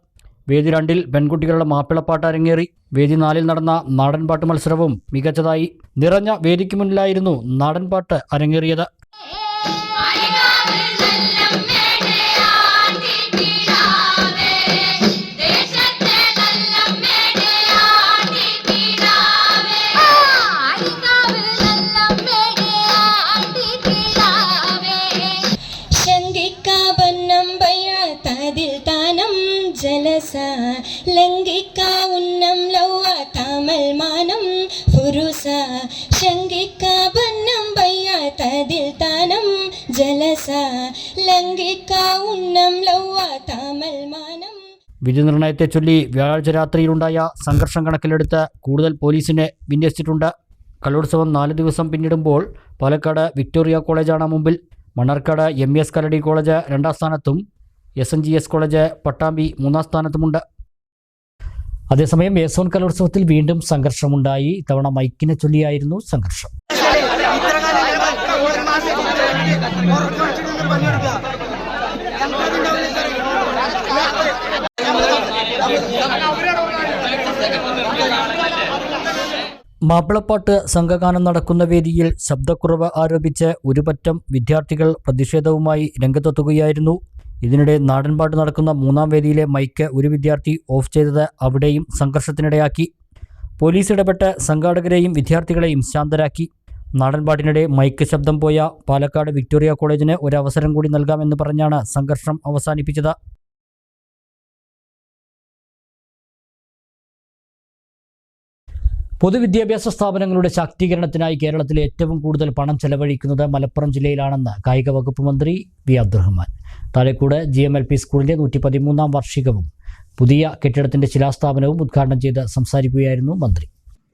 വേദി 2-ൽ പെൺകുട്ടികളുടെ മാപ്പിളപ്പാട്ട് അരങ്ങേറി. വേദി 4-ൽ നടന്ന നാടൻപാട്ട് മത്സരവും മികച്ചതായി. നിറഞ്ഞ വേദിക്ക് മുന്നിലായിരുന്നു നാടൻപാട്ട് അരങ്ങേറിയത്. ലംഘിക്കാ ഉന്നം ലൗവ താമൽ മാനം ഫുരുസ ശങ്കിക്കാ ബന്നം ബയ്യാത്തതിൽ താനം ജലസ ലംഘിക്കാ ഉന്നം ലൗവ താമൽ മാനം. വിധി നിർണയത്തെ ചൊല്ലി വ്യാഴാഴ്ച രാത്രിയിലുണ്ടായ സംഘർഷം കണക്കിലെടുത്ത് കൂടുതൽ പോലീസിനെ വിന്യസിച്ചിട്ടുണ്ട്. കലോത്സവം 4 ദിവസം പിന്നിടുമ്പോൾ പാലക്കാട് വിക്ടോറിയ കോളേജാണ് മുമ്പിൽ. മണ്ണാർക്കാട് എം.എസ്. കല്ലടി കോളേജ് 2ാം സ്ഥാനത്തും SNGS കോളേജ് പട്ടാമ്പി 3ാം സ്ഥാനത്തുമുണ്ട്. അതേസമയം എസോൺ കലോത്സവത്തിൽ വീണ്ടും സംഘർഷമുണ്ടായി. ഇത്തവണ മൈക്കിനെ ചൊല്ലിയായിരുന്നു സംഘർഷം. മാപ്പിളപ്പാട്ട് സംഘഗാനം നടക്കുന്ന വേദിയിൽ ശബ്ദക്കുറവ് ആരോപിച്ച് ഒരുപറ്റം വിദ്യാർത്ഥികൾ പ്രതിഷേധവുമായി രംഗത്തെത്തുകയായിരുന്നു. ഇതിനിടെ നാടൻപാട്ട് നടക്കുന്ന 3ാം വേദിയിലെ മൈക്ക് ഒരു വിദ്യാർത്ഥി ഓഫ് ചെയ്തത് അവിടെയും സംഘർഷത്തിനിടയാക്കി. പോലീസ് ഇടപെട്ട് സംഘാടകരെയും വിദ്യാർത്ഥികളെയും ശാന്തരാക്കി. നാടൻപാട്ടിനിടെ മൈക്ക് ശബ്ദം പോയ പാലക്കാട് വിക്ടോറിയ കോളേജിന് ഒരവസരം കൂടി നൽകാമെന്ന് പറഞ്ഞാണ് സംഘർഷം അവസാനിപ്പിച്ചത്. പൊതുവിദ്യാഭ്യാസ സ്ഥാപനങ്ങളുടെ ശാക്തീകരണത്തിനായി കേരളത്തിലെ ഏറ്റവും കൂടുതൽ പണം ചെലവഴിക്കുന്നത് മലപ്പുറം ജില്ലയിലാണെന്ന് കായിക വകുപ്പ് മന്ത്രി വി. അബ്ദുറഹ്മാൻ. താഴേക്കൂട് GMLP സ്കൂളിൻ്റെ 113ാം വാർഷികവും പുതിയ കെട്ടിടത്തിന്റെ ശിലാസ്ഥാപനവും ഉദ്ഘാടനം ചെയ്ത് സംസാരിക്കുകയായിരുന്നു മന്ത്രി.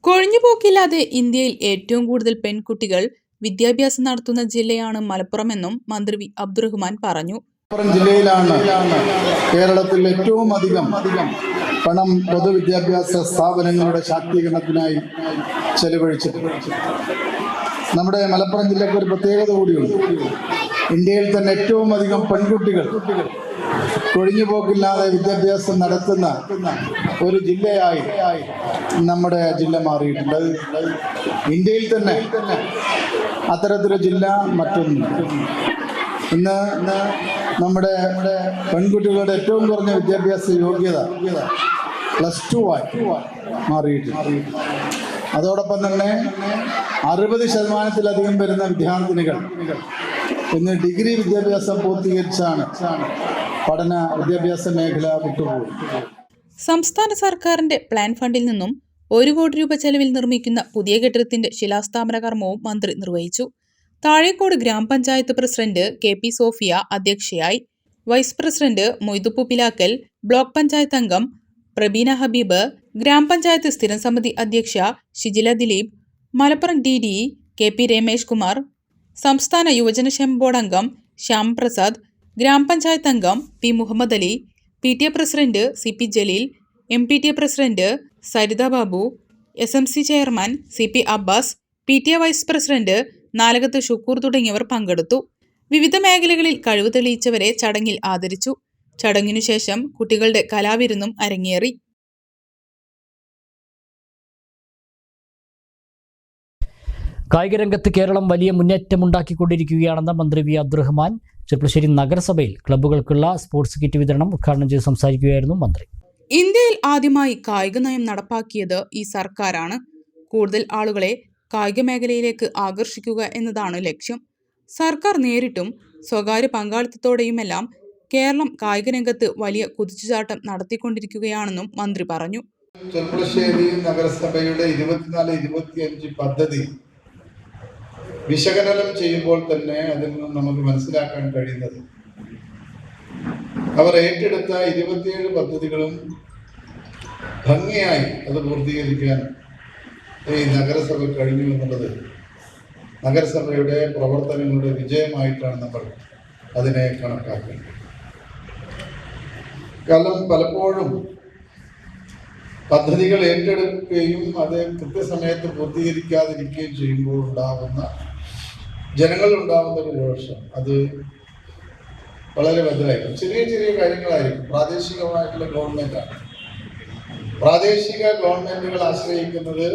കൊഴിഞ്ഞുപോക്കില്ലാതെ ഇന്ത്യയിൽ ഏറ്റവും കൂടുതൽ പെൺകുട്ടികൾ വിദ്യാഭ്യാസം നടത്തുന്ന ജില്ലയാണ് മലപ്പുറമെന്നും മന്ത്രി വി അബ്ദുറഹ്മാൻ പറഞ്ഞു. മലപ്പുറം ജില്ലയിലാണ് കേരളത്തിൽ ഏറ്റവും അധികം പണം പൊതുവിദ്യാഭ്യാസ സ്ഥാപനങ്ങളുടെ ശാക്തീകരണത്തിനായി ചെലവഴിച്ചിട്ടുണ്ട്. നമ്മുടെ മലപ്പുറം ജില്ലയ്ക്ക് ഒരു പ്രത്യേകത കൂടിയുണ്ട്. ഇന്ത്യയിൽ തന്നെ ഏറ്റവും അധികം പെൺകുട്ടികൾ കൊഴിഞ്ഞുപോക്കില്ലാതെ വിദ്യാഭ്യാസം നടത്തുന്ന ഒരു ജില്ലയായി നമ്മുടെ ജില്ല മാറിയിട്ടുണ്ട്. ഇന്ത്യയിൽ തന്നെ അത്തരത്തിലൊരു ജില്ല മറ്റൊന്നും. ഇന്ന് നമ്മുടെ പെൺകുട്ടികളുടെ ഏറ്റവും കുറഞ്ഞ വിദ്യാഭ്യാസ യോഗ്യത +2 ആയി മാറിയിട്ടുണ്ട്. അതോടൊപ്പം തന്നെ 60% വരുന്ന വിദ്യാർത്ഥിനികൾ ഇന്ന് ഡിഗ്രി വിദ്യാഭ്യാസം പൂർത്തീകരിച്ചാണ് പഠന വിദ്യാഭ്യാസ മേഖല വിട്ടുപോകും. സംസ്ഥാന സർക്കാരിന്റെ പ്ലാൻ ഫണ്ടിൽ നിന്നും 1 കോടി രൂപ ചെലവിൽ നിർമ്മിക്കുന്ന പുതിയ കെട്ടിടത്തിന്റെ ശിലാസ്ഥാപന കർമ്മവും മന്ത്രി നിർവഹിച്ചു. താഴേക്കോട് ഗ്രാമപഞ്ചായത്ത് പ്രസിഡന്റ് KP സോഫിയ അധ്യക്ഷയായി. Vice president Moiduppu Pilakkal, block panchayat അംഗം പ്രബീന ഹബീബ്, ഗ്രാമപഞ്ചായത്ത് സ്ഥിരം സമിതി അധ്യക്ഷ ഷിജില ദിലീപ്, മലപ്പുറം DDE KP രമേഷ് കുമാർ, സംസ്ഥാന യുവജനക്ഷേമ ബോർഡ് അംഗം ശ്യാം പ്രസാദ്, ഗ്രാമപഞ്ചായത്ത് അംഗം P Muhammad Ali, PTA president CP Jaleel, MPTA president Saritha Babu, SMC chairman CP Abbas, PTA vice president Nalakath Shukkur തുടങ്ങിയവർ പങ്കെടുത്തു. വിവിധ മേഖലകളിൽ കഴിവ് തെളിയിച്ചവരെ ചടങ്ങിൽ ആദരിച്ചു. ചടങ്ങിനു ശേഷം കുട്ടികളുടെ കലാവിരുന്നും അരങ്ങേറി. കായികരംഗത്ത് കേരളം വലിയ മുന്നേറ്റമുണ്ടാക്കിക്കൊണ്ടിരിക്കുകയാണെന്ന് മന്ത്രി വി അബ്ദുറഹ്മാൻ ചെർപ്പുളശ്ശേരി നഗരസഭയിൽ ക്ലബ്ബുകൾക്കുള്ള സ്പോർട്സ് കിറ്റ് വിതരണം ഉദ്ഘാടനം ചെയ്ത് സംസാരിക്കുകയായിരുന്നു മന്ത്രി. ഇന്ത്യയിൽ ആദ്യമായി കായിക നയം നടപ്പാക്കിയത് ഈ സർക്കാരാണ്. കൂടുതൽ ആളുകളെ കായിക മേഖലയിലേക്ക് ആകർഷിക്കുക എന്നതാണ് ലക്ഷ്യം. സർക്കാർ നേരിട്ടും സ്വകാര്യ പങ്കാളിത്തത്തോടെയുമെല്ലാം കേരളം കായിക രംഗത്ത് വലിയ കുതിച്ചുചാട്ടം നടത്തിക്കൊണ്ടിരിക്കുകയാണെന്നും മന്ത്രി പറഞ്ഞു. ചെർപ്പുളശ്ശേരി നഗരസഭയുടെ 24-25 പദ്ധതി വിശകലനം ചെയ്യുമ്പോൾ തന്നെ അതിൽ നിന്ന് നമുക്ക് മനസ്സിലാക്കാൻ കഴിയുന്നത് അവർ ഏറ്റെടുത്ത 27 പദ്ധതികളും ഭംഗിയായി അത് പൂർത്തീകരിക്കാൻ ഈ നഗരസഭ കഴിഞ്ഞു എന്നുള്ളത് നഗരസഭയുടെ പ്രവർത്തനങ്ങളുടെ വിജയമായിട്ടാണ് നമ്മൾ അതിനെ കണക്കാക്കുന്നത്. കാരണം പലപ്പോഴും പദ്ധതികൾ ഏറ്റെടുക്കുകയും അത് കൃത്യസമയത്ത് പൂർത്തീകരിക്കാതിരിക്കുകയും ചെയ്യുമ്പോൾ ഉണ്ടാകുന്ന ജനങ്ങളുണ്ടാകുന്ന ഒരു രോഷം അത് വളരെ വലുതായിരിക്കും. ചെറിയ ചെറിയ കാര്യങ്ങളായിരിക്കും. പ്രാദേശികമായിട്ടുള്ള ഗവൺമെൻറ്റാണ്. പ്രാദേശിക ഗവൺമെൻറ്റുകൾ ആശ്രയിക്കുന്നത്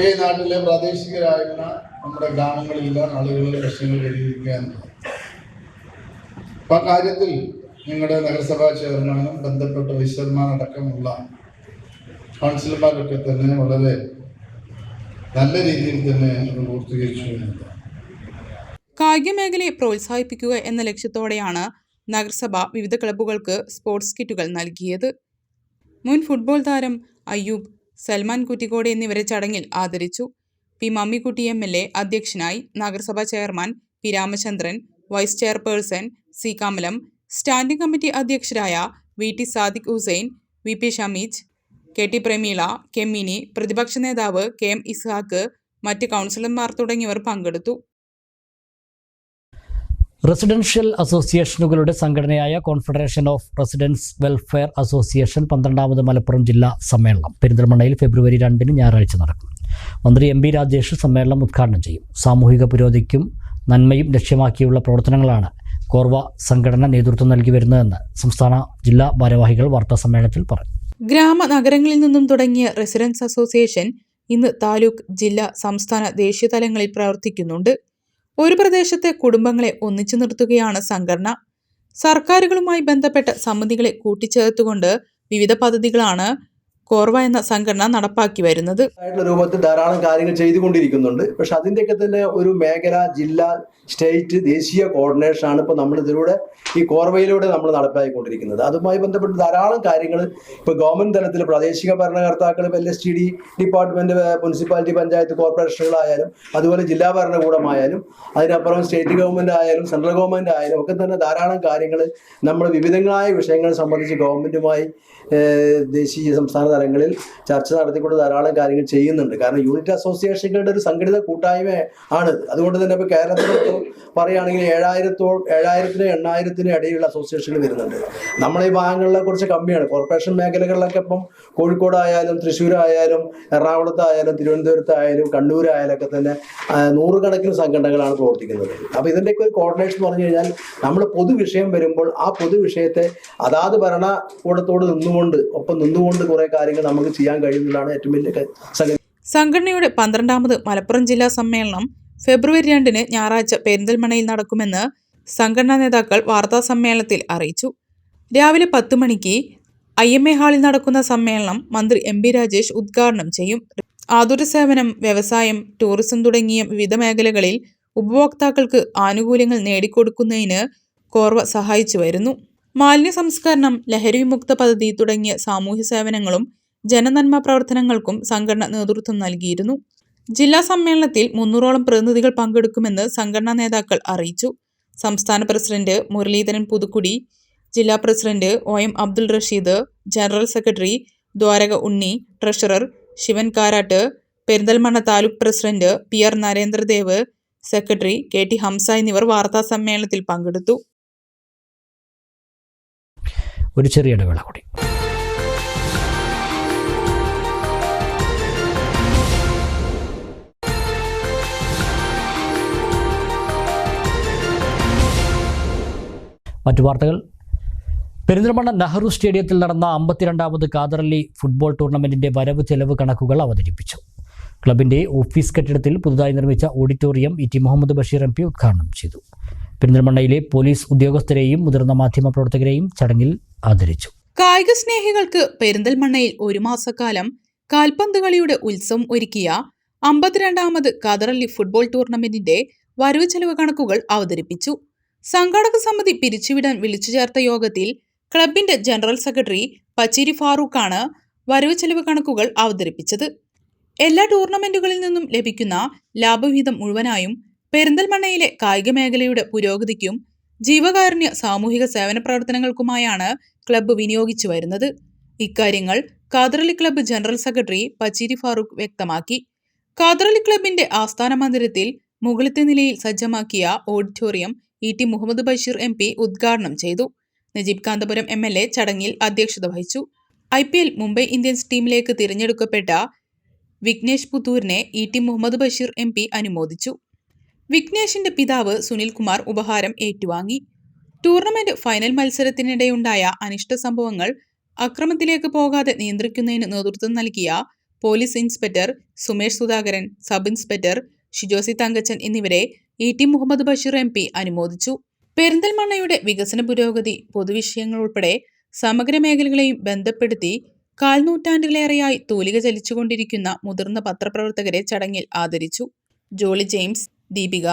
ഈ നാട്ടിലെ പ്രാദേശികരായിരുന്ന നമ്മുടെ ഗ്രാമങ്ങളിലുള്ള ആളുകളുടെ പ്രശ്നങ്ങൾ പരിഹരിക്കുക എന്നുള്ളത്. അപ്പം ആ കാര്യത്തിൽ നിങ്ങളുടെ നഗരസഭാ ചെയർമാനും ബന്ധപ്പെട്ട വൈസ് ചെയർമാൻ അടക്കമുള്ള കൗൺസിലർമാരൊക്കെ തന്നെ വളരെ നല്ല രീതിയിൽ തന്നെ അത് പൂർത്തീകരിച്ചു എന്നുള്ളത്. കായിക മേഖലയെ പ്രോത്സാഹിപ്പിക്കുക എന്ന ലക്ഷ്യത്തോടെയാണ് നഗരസഭ വിവിധ ക്ലബ്ബുകൾക്ക് സ്പോർട്സ് കിറ്റുകൾ നൽകിയത്. മുൻ ഫുട്ബോൾ താരം അയ്യൂബ്, സൽമാൻ കുറ്റിക്കോട് എന്നിവരെ ചടങ്ങിൽ ആദരിച്ചു. P മമ്മിക്കുട്ടി MLA അധ്യക്ഷനായി. നഗരസഭാ chairman P Ramachandran, vice chairperson C Kamalam, standing committee അധ്യക്ഷരായ VT Sadiq Hussain, VP Shameej, KT Prameela, Kemmini, പ്രതിപക്ഷ നേതാവ് KM ഇസ്ഹാഖ്, മറ്റ് കൗൺസിലർമാർ തുടങ്ങിയവർ പങ്കെടുത്തു. റെസിഡൻഷ്യൽ അസോസിയേഷനുകളുടെ സംഘടനയായ confederation of residents welfare association 12ാമത് മലപ്പുറം ജില്ലാ സമ്മേളനം പെരിന്തൽമണ്ണയിൽ ഫെബ്രുവരി 2 ഞായറാഴ്ച നടക്കും. മന്ത്രി MB രാജേഷ് സമ്മേളനം ഉദ്ഘാടനം ചെയ്യും. സാമൂഹിക പുരോഗതിക്കും നന്മയും ലക്ഷ്യമാക്കിയുള്ള പ്രവർത്തനങ്ങളാണ് കോർവ സംഘടന നേതൃത്വം നൽകി വരുന്നതെന്ന് സംസ്ഥാന ജില്ലാ ഭാരവാഹികൾ വാർത്താസമ്മേളനത്തിൽ പറഞ്ഞു. ഗ്രാമനഗരങ്ങളിൽ നിന്നും തുടങ്ങിയ റെസിഡൻസ് അസോസിയേഷൻ ഇന്ന് താലൂക്ക്, ജില്ലാ, സംസ്ഥാന, ദേശീയ തലങ്ങളിൽ പ്രവർത്തിക്കുന്നുണ്ട്. ഒരു പ്രദേശത്തെ കുടുംബങ്ങളെ ഒന്നിച്ചു നിർത്തുകയാണ് സംഘടന. സർക്കാരുകളുമായി ബന്ധപ്പെട്ട സമിതികളെ കൂട്ടിച്ചേർത്തുകൊണ്ട് വിവിധ പദ്ധതികളാണ് കോർവ എന്ന സംഘടന നടപ്പാക്കി വരുന്നത്. രൂപത്തിൽ ധാരാളം കാര്യങ്ങൾ ചെയ്തുകൊണ്ടിരിക്കുന്നുണ്ട്. പക്ഷെ അതിൻ്റെയൊക്കെ തന്നെ ഒരു മേഖല, ജില്ല, സ്റ്റേറ്റ്, ദേശീയ കോർഡിനേഷനാണ് ഇപ്പോൾ നമ്മൾ ഇതിലൂടെ ഈ കോർവയിലൂടെ നമ്മൾ നടപ്പാക്കിക്കൊണ്ടിരിക്കുന്നത്. അതുമായി ബന്ധപ്പെട്ട് ധാരാളം കാര്യങ്ങൾ ഇപ്പോൾ ഗവൺമെൻറ് തലത്തിൽ പ്രാദേശിക ഭരണകർത്താക്കൾ, LSTD ഡിപ്പാർട്ട്മെൻറ്റ്, മുനിസിപ്പാലിറ്റി, പഞ്ചായത്ത്, കോർപ്പറേഷനുകളായാലും അതുപോലെ ജില്ലാ ഭരണകൂടമായാലും അതിനപ്പുറം സ്റ്റേറ്റ് ഗവൺമെൻറ് ആയാലും സെൻട്രൽ ഗവൺമെൻറ് ആയാലും ഒക്കെ തന്നെ ധാരാളം കാര്യങ്ങൾ നമ്മൾ വിവിധങ്ങളായ വിഷയങ്ങൾ സംബന്ധിച്ച് ഗവൺമെൻറ്റുമായി ദേശീയ സംസ്ഥാന തലങ്ങളിൽ ചർച്ച നടത്തിക്കൊണ്ട് ധാരാളം കാര്യങ്ങൾ ചെയ്യുന്നുണ്ട്. കാരണം യൂണിറ്റ് അസോസിയേഷനുകളുടെ ഒരു സംഘടിത കൂട്ടായ്മ ആണ്. അതുകൊണ്ട് തന്നെ ഇപ്പോൾ കേരളത്തിൽ പറയുകയാണെങ്കിൽ 7,000-നും 8,000-നും ഇടയിലുള്ള അസോസിയേഷനുകൾ വരുന്നുണ്ട്. നമ്മളെ ഈ ഭാഗങ്ങളിലെ കുറച്ച് കമ്മിയാണ്. കോർപ്പറേഷൻ മേഖലകളിലൊക്കെ ഇപ്പം കോഴിക്കോടായാലും തൃശ്ശൂരായാലും എറണാകുളത്തായാലും തിരുവനന്തപുരത്തായാലും കണ്ണൂരായാലും ഒക്കെ തന്നെ 100 കണക്കിന് സംഘടനകളാണ് പ്രവർത്തിക്കുന്നത്. അപ്പോൾ ഇതിൻ്റെയൊക്കെ ഒരു കോർഡിനേഷൻ എന്ന് പറഞ്ഞു കഴിഞ്ഞാൽ നമ്മൾ പൊതുവിഷയം വരുമ്പോൾ ആ പൊതുവിഷയത്തെ അതാത് ഭരണകൂടത്തോട് ഒപ്പം നിന്നുകൊണ്ട് കുറെ കാര്യങ്ങൾ നമുക്ക് ചെയ്യാൻ കഴിയുന്നതാണ് ഏറ്റവും വലിയ സംഗതി. സംഘടനയുടെ 12ാമത് മലപ്പുറം ജില്ലാ സമ്മേളനം ഫെബ്രുവരി 2 ഞായറാഴ്ച പെരിന്തൽമണ്ണയിൽ നടക്കുമെന്ന് സംഘടനാ നേതാക്കൾ വാർത്താസമ്മേളനത്തിൽ അറിയിച്ചു. രാവിലെ 10 മണിക്ക് IMA ഹാളിൽ നടക്കുന്ന സമ്മേളനം മന്ത്രി MP രാജേഷ് ഉദ്ഘാടനം ചെയ്യും. ആതുര സേവനം, വ്യവസായം, ടൂറിസം തുടങ്ങിയ വിവിധ മേഖലകളിൽ ഉപഭോക്താക്കൾക്ക് ആനുകൂല്യങ്ങൾ നേടിക്കൊടുക്കുന്നതിന് കോർവ സഹായിച്ചു വരുന്നു. മാലിന്യ സംസ്കരണം, ലഹരി വിമുക്ത പദ്ധതി തുടങ്ങിയ സാമൂഹ്യ സേവനങ്ങളും ജനനന്മ പ്രവർത്തനങ്ങൾക്കും സംഘടന നേതൃത്വം നൽകിയിരുന്നു. ജില്ലാ സമ്മേളനത്തിൽ 300ഓളം പ്രതിനിധികൾ പങ്കെടുക്കുമെന്ന് സംഘടനാ നേതാക്കൾ അറിയിച്ചു. സംസ്ഥാന പ്രസിഡന്റ് മുരളീധരൻ പുതുക്കുടി, ജില്ലാ president OM Abdul Rasheed, general secretary Dwaraka Unni, treasurer Sivan Karat, Perinthalmanna taluk president PR Narendradev, secretary KT Hamsa എന്നിവർ വാർത്താ സമ്മേളനത്തിൽ പങ്കെടുത്തു. ഒരു ചെറിയ ഇടവേള കൂടി. മറ്റു വാർത്തകൾ. പെരിന്തൽമണ്ണ നെഹ്റു സ്റ്റേഡിയത്തിൽ നടന്ന 52ാമത് ഖാദർ അലി ഫുട്ബോൾ ടൂർണമെന്റിന്റെ വരവ് ചെലവ് കണക്കുകൾ അവതരിപ്പിച്ചു. ക്ലബിന്റെ ഓഫീസ് കെട്ടിടത്തിൽ പുതുതായി നിർമ്മിച്ച auditorium ET Muhammad Basheer MP ഉദ്ഘാടനം ചെയ്തു. പെരിന്തൽമണ്ണയിലെ പോലീസ് ഉദ്യോഗസ്ഥരെയും മുതിർന്ന മാധ്യമപ്രവർത്തകരെയും ചടങ്ങിൽ ആദരിച്ചു. കായിക സ്നേഹികൾക്ക് പെരിന്തൽമണ്ണയിൽ ഒരു മാസക്കാലം കാൽപന്ത് കളിയുടെ ഉത്സവം ഒരുക്കിയ 52ാമത് ഖാദർ അലി ഫുട്ബോൾ ടൂർണമെന്റിന്റെ വരവ് ചെലവ് കണക്കുകൾ അവതരിപ്പിച്ചു. സംഘാടക സമിതി പിരിച്ചുവിടാൻ വിളിച്ചു ചേർത്ത യോഗത്തിൽ ക്ലബിന്റെ ജനറൽ സെക്രട്ടറി പച്ചേരി ഫാറൂഖാണ് വരവ് ചെലവ് കണക്കുകൾ അവതരിപ്പിച്ചത്. എല്ലാ ടൂർണമെന്റുകളിൽ നിന്നും ലഭിക്കുന്ന ലാഭവിഹിതം മുഴുവനായും പെരിന്തൽമണ്ണയിലെ കായിക മേഖലയുടെ പുരോഗതിക്കും ജീവകാരുണ്യ സാമൂഹിക സേവന പ്രവർത്തനങ്ങൾക്കുമായാണ് ക്ലബ്ബ് വിനിയോഗിച്ചു വരുന്നത്. ഇക്കാര്യങ്ങൾ Khader Ali club general secretary Pacheri Farooq വ്യക്തമാക്കി. ഖാദർ അലി ക്ലബിന്റെ ആസ്ഥാന മന്ദിരത്തിൽ മുകളിലത്തെ നിലയിൽ സജ്ജമാക്കിയ auditorium ET Muhammad Basheer MP ഉദ്ഘാടനം ചെയ്തു. നജീബ് കാന്തപുരം MLA ചടങ്ങിൽ അധ്യക്ഷത വഹിച്ചു. IPL മുംബൈ ഇന്ത്യൻസ് ടീമിലേക്ക് തിരഞ്ഞെടുക്കപ്പെട്ട വിഘ്നേഷ് പുത്തൂരിനെ ET മുഹമ്മദ് ബഷീർ MP അനുമോദിച്ചു. വിഘ്നേഷിന്റെ പിതാവ് സുനിൽകുമാർ ഉപഹാരം ഏറ്റുവാങ്ങി. ടൂർണമെന്റ് ഫൈനൽ മത്സരത്തിനിടെയുണ്ടായ അനിഷ്ട സംഭവങ്ങൾ അക്രമത്തിലേക്ക് പോകാതെ നിയന്ത്രിക്കുന്നതിന് നേതൃത്വം നൽകിയ police inspector Sumesh Sudhakaran, sub inspector Shijo C Thankachan എന്നിവരെ ET മുഹമ്മദ് ബഷീർ MP അനുമോദിച്ചു. പെരിന്തൽമണ്ണയുടെ വികസന പുരോഗതി, പൊതുവിഷയങ്ങൾ ഉൾപ്പെടെ സമഗ്ര മേഖലകളെയും ബന്ധപ്പെടുത്തി കാൽനൂറ്റാണ്ടിലേറെയായി തൂലിക ചലിച്ചുകൊണ്ടിരിക്കുന്ന മുതിർന്ന പത്രപ്രവർത്തകരെ ചടങ്ങിൽ ആദരിച്ചു. ജോളി ജെയിംസ്, ദീപിക,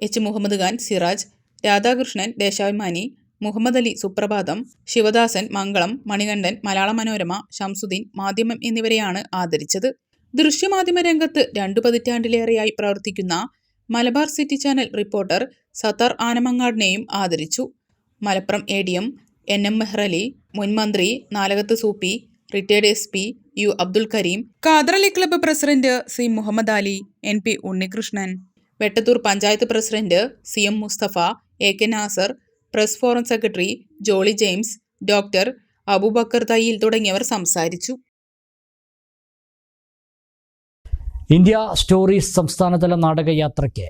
H മുഹമ്മദ് ഖാൻ, സിറാജ്, രാധാകൃഷ്ണൻ, ദേശാഭിമാനി, മുഹമ്മദ് അലി, സുപ്രഭാതം, ശിവദാസൻ, മംഗളം, മണികണ്ഠൻ, മലയാള മനോരമ, ഷംസുദ്ദീൻ, മാധ്യമം എന്നിവരെയാണ് ആദരിച്ചത്. ദൃശ്യമാധ്യമ രംഗത്ത് 2 പതിറ്റാണ്ടിലേറെയായി പ്രവർത്തിക്കുന്ന Malabar city channel reporter Sathar ആനമങ്ങാടിനെയും ആദരിച്ചു. മലപ്പുറം ADM NM മെഹ്റലി, മുൻ മന്ത്രി Nalakath Soopy, retired SP U Abdul Kareem, Khader Ali club president C Muhammad Ali, NP Unnikrishnan, Vettathur panchayat president CM Musthafa, AK Nasar, press forum secretary Jolly James, doctor Aboobacker Thayyil തുടങ്ങിയവർ സംസാരിച്ചു. ഇന്ത്യ സ്റ്റോറീസ് സംസ്ഥാനതല നാടകയാത്രയ്ക്ക്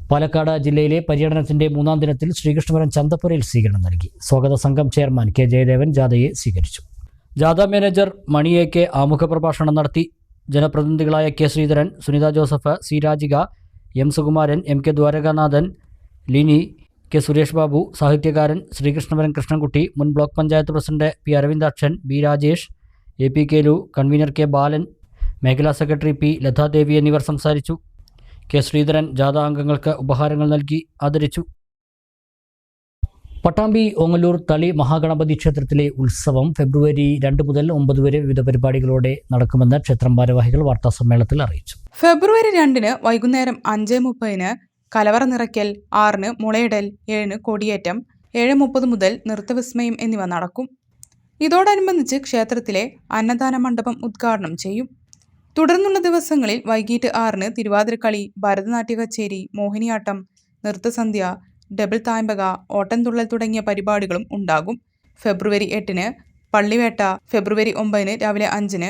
പാലക്കാട് ജില്ലയിലെ പര്യടനത്തിന്റെ 3ാം ദിനത്തിൽ ശ്രീകൃഷ്ണപുരം ചന്തപ്പുരയിൽ സ്വീകരണം നൽകി. സ്വാഗത സംഘം ചെയർമാൻ K ജയദേവൻ ജാഥയെ സ്വീകരിച്ചു. ജാഥ മാനേജർ മണി AK ആമുഖ പ്രഭാഷണം നടത്തി. ജനപ്രതിനിധികളായ K Sreedharan, Sunitha Joseph, C Rajika, M Sukumaran, MK Dwarakanathan, Lini, K Suresh Babu, സാഹിത്യകാരൻ ശ്രീകൃഷ്ണപുരം കൃഷ്ണൻകുട്ടി, മുൻ block panchayat president P Aravindakshan, B Rajesh, APKLU convener K. Balan, മേഖലാ സെക്രട്ടറി P. ലതാദേവി എന്നിവർ സംസാരിച്ചു. K. ശ്രീധരൻ ജാഥ അംഗങ്ങൾക്ക് ഉപഹാരങ്ങൾ നൽകി ആദരിച്ചു. പട്ടാമ്പി ഓങ്ങല്ലൂർ തളി മഹാഗണപതി ക്ഷേത്രത്തിലെ ഉത്സവം ഫെബ്രുവരി 2 മുതൽ 9 വരെ വിവിധ പരിപാടികളോടെ നടക്കുമെന്ന് ക്ഷേത്രം ഭാരവാഹികൾ വാർത്താസമ്മേളനത്തിൽ അറിയിച്ചു. ഫെബ്രുവരി 2 വൈകുന്നേരം 5:30 കലവറ നിറയ്ക്കൽ, 6 മുളയിടൽ, 7 കൊടിയേറ്റം, 7:30 മുതൽ നൃത്തവിസ്മയം എന്നിവ നടക്കും. ഇതോടനുബന്ധിച്ച് ക്ഷേത്രത്തിലെ അന്നദാന മണ്ഡപം ഉദ്ഘാടനം ചെയ്യും. തുടർന്നുള്ള ദിവസങ്ങളിൽ വൈകിട്ട് 6 തിരുവാതിരക്കളി, ഭരതനാട്യ കച്ചേരി, മോഹിനിയാട്ടം, നൃത്തസന്ധ്യ, ഡബിൾ തായമ്പക, ഓട്ടംതുള്ളൽ തുടങ്ങിയ പരിപാടികളും ഉണ്ടാകും. ഫെബ്രുവരി 8 പള്ളിവേട്ട, ഫെബ്രുവരി 9 രാവിലെ 5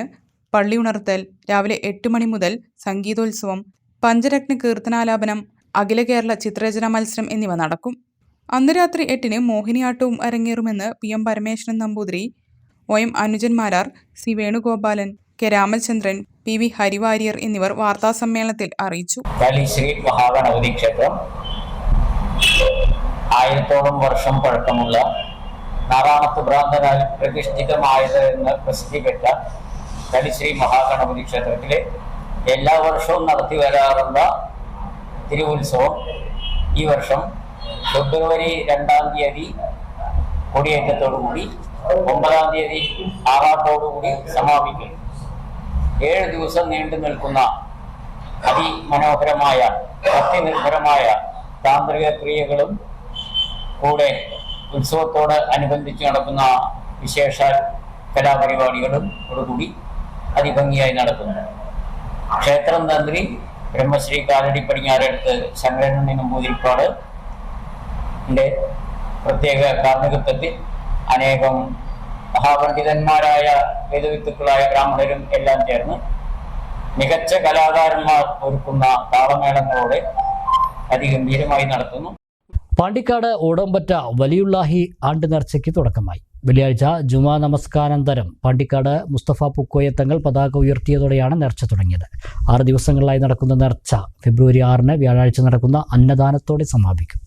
പള്ളി ഉണർത്തൽ, രാവിലെ 8 മണി മുതൽ സംഗീതോത്സവം, പഞ്ചരത്ന കീർത്തനാലാപനം, അഖില കേരള ചിത്രരചനാ മത്സരം എന്നിവ നടക്കും. അന്ന് രാത്രി 8 മോഹിനിയാട്ടവും അരങ്ങേറുമെന്ന് PM പരമേശ്വരൻ നമ്പൂതിരി, OM അനുജൻ Marar, C. Venugopalan, K. Ramachandran, PV ഹരിവാര്യർ എന്നിവർ വാർത്താസമ്മേളനത്തിൽ അറിയിച്ചു. ശ്രീ മഹാഗണപതി ക്ഷേത്രം 1000-ഓളം വർഷം പഴക്കമുള്ള നാറാണത്ത് ഭ്രാന്തനാൽ പ്രതിഷ്ഠിതമായത് എന്ന് പ്രസിദ്ധിപ്പെട്ട ശ്രീ മഹാഗണപതി ക്ഷേത്രത്തിലെ എല്ലാ വർഷവും നടത്തി വരാറുള്ള തിരുവുത്സവം ഈ വർഷം ഫെബ്രുവരി 2-ാം തീയതി കൊടിയേറ്റത്തോടുകൂടി 9-ാം തീയതി ആറാട്ടോടുകൂടി സമാപിക്കും. 7 ദിവസം നീണ്ടു നിൽക്കുന്ന അതിമനോഹരമായ ഭക്തിനിർഭരമായ താന്ത്രിക ക്രിയകളും കൂടെ ഉത്സവത്തോട് അനുബന്ധിച്ച് നടക്കുന്ന വിശേഷ കലാപരിപാടികളും കൂടി അതിഭംഗിയായി നടത്തുന്നു. ക്ഷേത്രം തന്ത്രി ബ്രഹ്മശ്രീ കാലടി പടിഞ്ഞാറെടുത്ത് ശങ്കരൻ നമ്പൂതിരിപ്പാട് പ്രത്യേക കാർമ്മികത്വത്തിൽ അനേകം മഹാപണ്ഡിതന്മാരായ വേദവിത്തുക്കളായ ബ്രാഹ്മണരും എല്ലാം ചേർന്ന് മികച്ച കലാകാരന്മാർ ഒരുക്കുന്ന താളമേളങ്ങളോടെ അതിഗംഭീരമായി നടത്തുന്നു. പാണ്ടിക്കാട് ഓടമ്പറ്റ വലിയുള്ളാഹി ആണ്ട് നേർച്ചയ്ക്ക് തുടക്കമായി. വെള്ളിയാഴ്ച ജുമാ നമസ്കാരാനന്തരം പാണ്ടിക്കാട് മുസ്തഫ പൂക്കോയത്തങ്ങൾ പതാക ഉയർത്തിയതോടെയാണ് നേർച്ച തുടങ്ങിയത്. 6 ദിവസങ്ങളിലായി നടക്കുന്ന നേർച്ച ഫെബ്രുവരി 6 വ്യാഴാഴ്ച നടക്കുന്ന അന്നദാനത്തോടെ സമാപിക്കും.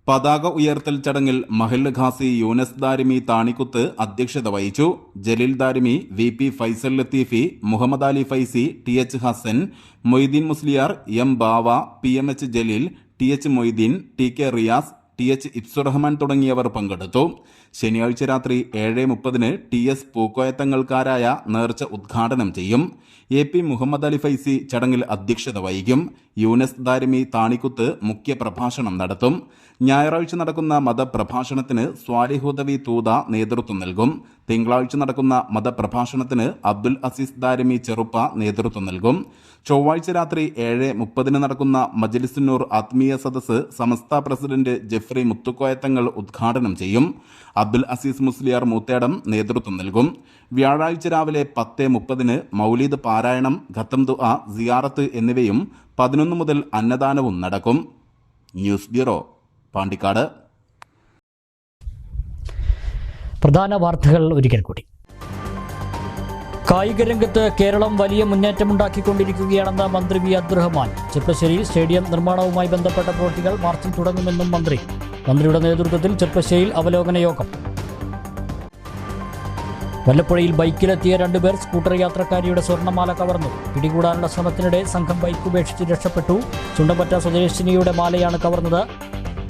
പതാക ഉയർത്തൽ ചടങ്ങിൽ മഹല്ല് ഖാസി യൂനസ് ദാരിമി താണിക്കുത്ത് അധ്യക്ഷത വഹിച്ചു. Jaleel Darimi, VP Faisal Latheefi, Muhammad Ali Faizy, TH Hasan, Moideen Musliyar, M ബാവ, PMH Jaleel, TH Moideen, TK Riyas, TH ഇബ്സുറഹ്മാൻ തുടങ്ങിയവർ പങ്കെടുത്തു. ശനിയാഴ്ച രാത്രി 7:30 TS പൂക്കോയത്തങ്ങൾക്കാരായ നേർച്ച ഉദ്ഘാടനം ചെയ്യും. AP മുഹമ്മദ് അലി ഫൈസി ചടങ്ങിൽ അധ്യക്ഷത വഹിക്കും. യൂനസ് ദാരിമി താണിക്കുത്ത് മുഖ്യ പ്രഭാഷണം നടത്തും. ഞായറാഴ്ച നടക്കുന്ന മതപ്രഭാഷണത്തിന് സ്വാലിഹുദവി തൂത നേതൃത്വം നൽകും. തിങ്കളാഴ്ച നടക്കുന്ന മതപ്രഭാഷണത്തിന് അബ്ദുൽ അസീസ് ദാരിമി ചെറുപ്പ നേതൃത്വം നൽകും. ചൊവ്വാഴ്ച രാത്രി 7:30 നടക്കുന്ന മജ്ലിസുന്നൂർ ആത്മീയ സദസ്സ് സമസ്ത പ്രസിഡന്റ് ജെഫ്രി മുത്തുക്കോയത്തങ്ങൾ ഉദ്ഘാടനം ചെയ്യും. അബ്ദുൽ അസീസ് മുസ്ലിയാർ മൂത്തേടം നേതൃത്വം നൽകും. വ്യാഴാഴ്ച രാവിലെ 10:30 മൗലീദ് പാരായണം, ഖത്തം ദുആ, സിയാറത്ത് എന്നിവയും 11 മുതൽ അന്നദാനവും നടക്കും. News bureau, Pandikkad. പ്രധാന വാർത്തകൾ ഒരിക്കൽ കൂടി. കായിക രംഗത്ത് കേരളം വലിയ മുന്നേറ്റമുണ്ടാക്കിക്കൊണ്ടിരിക്കുകയാണെന്ന് മന്ത്രി V. അബ്ദുറഹ്മാൻ. ചെർപ്പശ്ശേരിയിൽ സ്റ്റേഡിയം നിർമ്മാണവുമായി ബന്ധപ്പെട്ട പ്രവൃത്തികൾ മാർച്ചിൽ തുടങ്ങുമെന്നും മന്ത്രിയുടെ നേതൃത്വത്തിൽ ചെർപ്പശ്ശേരിയിൽ അവലോകന യോഗം. വല്ലപ്പുഴയിൽ ബൈക്കിലെത്തിയ 2 പേർ സ്കൂട്ടർ യാത്രക്കാരിയുടെ സ്വർണ്ണമാല കവർന്നു. പിടികൂടാനുള്ള ശ്രമത്തിനിടെ സംഘം ബൈക്ക് ഉപേക്ഷിച്ച് രക്ഷപ്പെട്ടു. ചുണ്ടമ്പറ്റ സ്വദേശിനിയുടെ മാലയാണ് കവർന്നത്.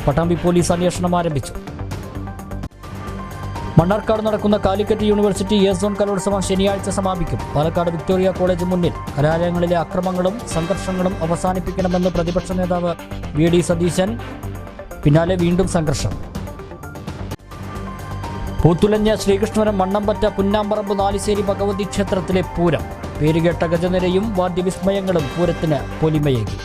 പട്ടാമ്പി പോലീസ് അന്വേഷണം ആരംഭിച്ചു. മണ്ണാർക്കാട് നടക്കുന്ന കാലിക്കറ്റ് യൂണിവേഴ്സിറ്റി എ സോൺ കലോത്സവം ശനിയാഴ്ച സമാപിക്കും. പാലക്കാട് വിക്ടോറിയ കോളേജ് മുന്നിൽ. കലാലയങ്ങളിലെ അക്രമങ്ങളും സംഘർഷങ്ങളും അവസാനിപ്പിക്കണമെന്ന് പ്രതിപക്ഷ നേതാവ് VD സതീശൻ. പിന്നാലെ വീണ്ടും സംഘർഷം. പൂത്തുലഞ്ഞ ശ്രീകൃഷ്ണപുരം മണ്ണമ്പറ്റ പുന്നാമ്പറമ്പ് നാലിശ്ശേരി ഭഗവതി ക്ഷേത്രത്തിലെ പൂരം. പേരുകേട്ട ഗജനിരയും വാദ്യവിസ്മയങ്ങളും പൂരത്തിന് പൊലിമയേകി.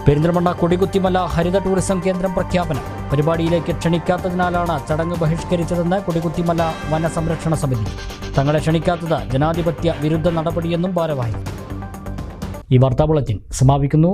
പെരിന്തൽമണ്ണ കൊടികുത്തിമല ഹരിത ടൂറിസം കേന്ദ്രം പ്രഖ്യാപനം. പരിപാടിയിലേക്ക് ക്ഷണിക്കാത്തതിനാലാണ് ചടങ്ങ് ബഹിഷ്കരിച്ചതെന്ന് കൊടികുത്തിമല വനസംരക്ഷണ സമിതി. തങ്ങളെ ക്ഷണിക്കാത്തത് ജനാധിപത്യ വിരുദ്ധ നടപടിയെന്നും ഭാരവാഹികൾ. ഈ വാർത്താ ബുള്ളറ്റിൻ സമാപിക്കുന്നു.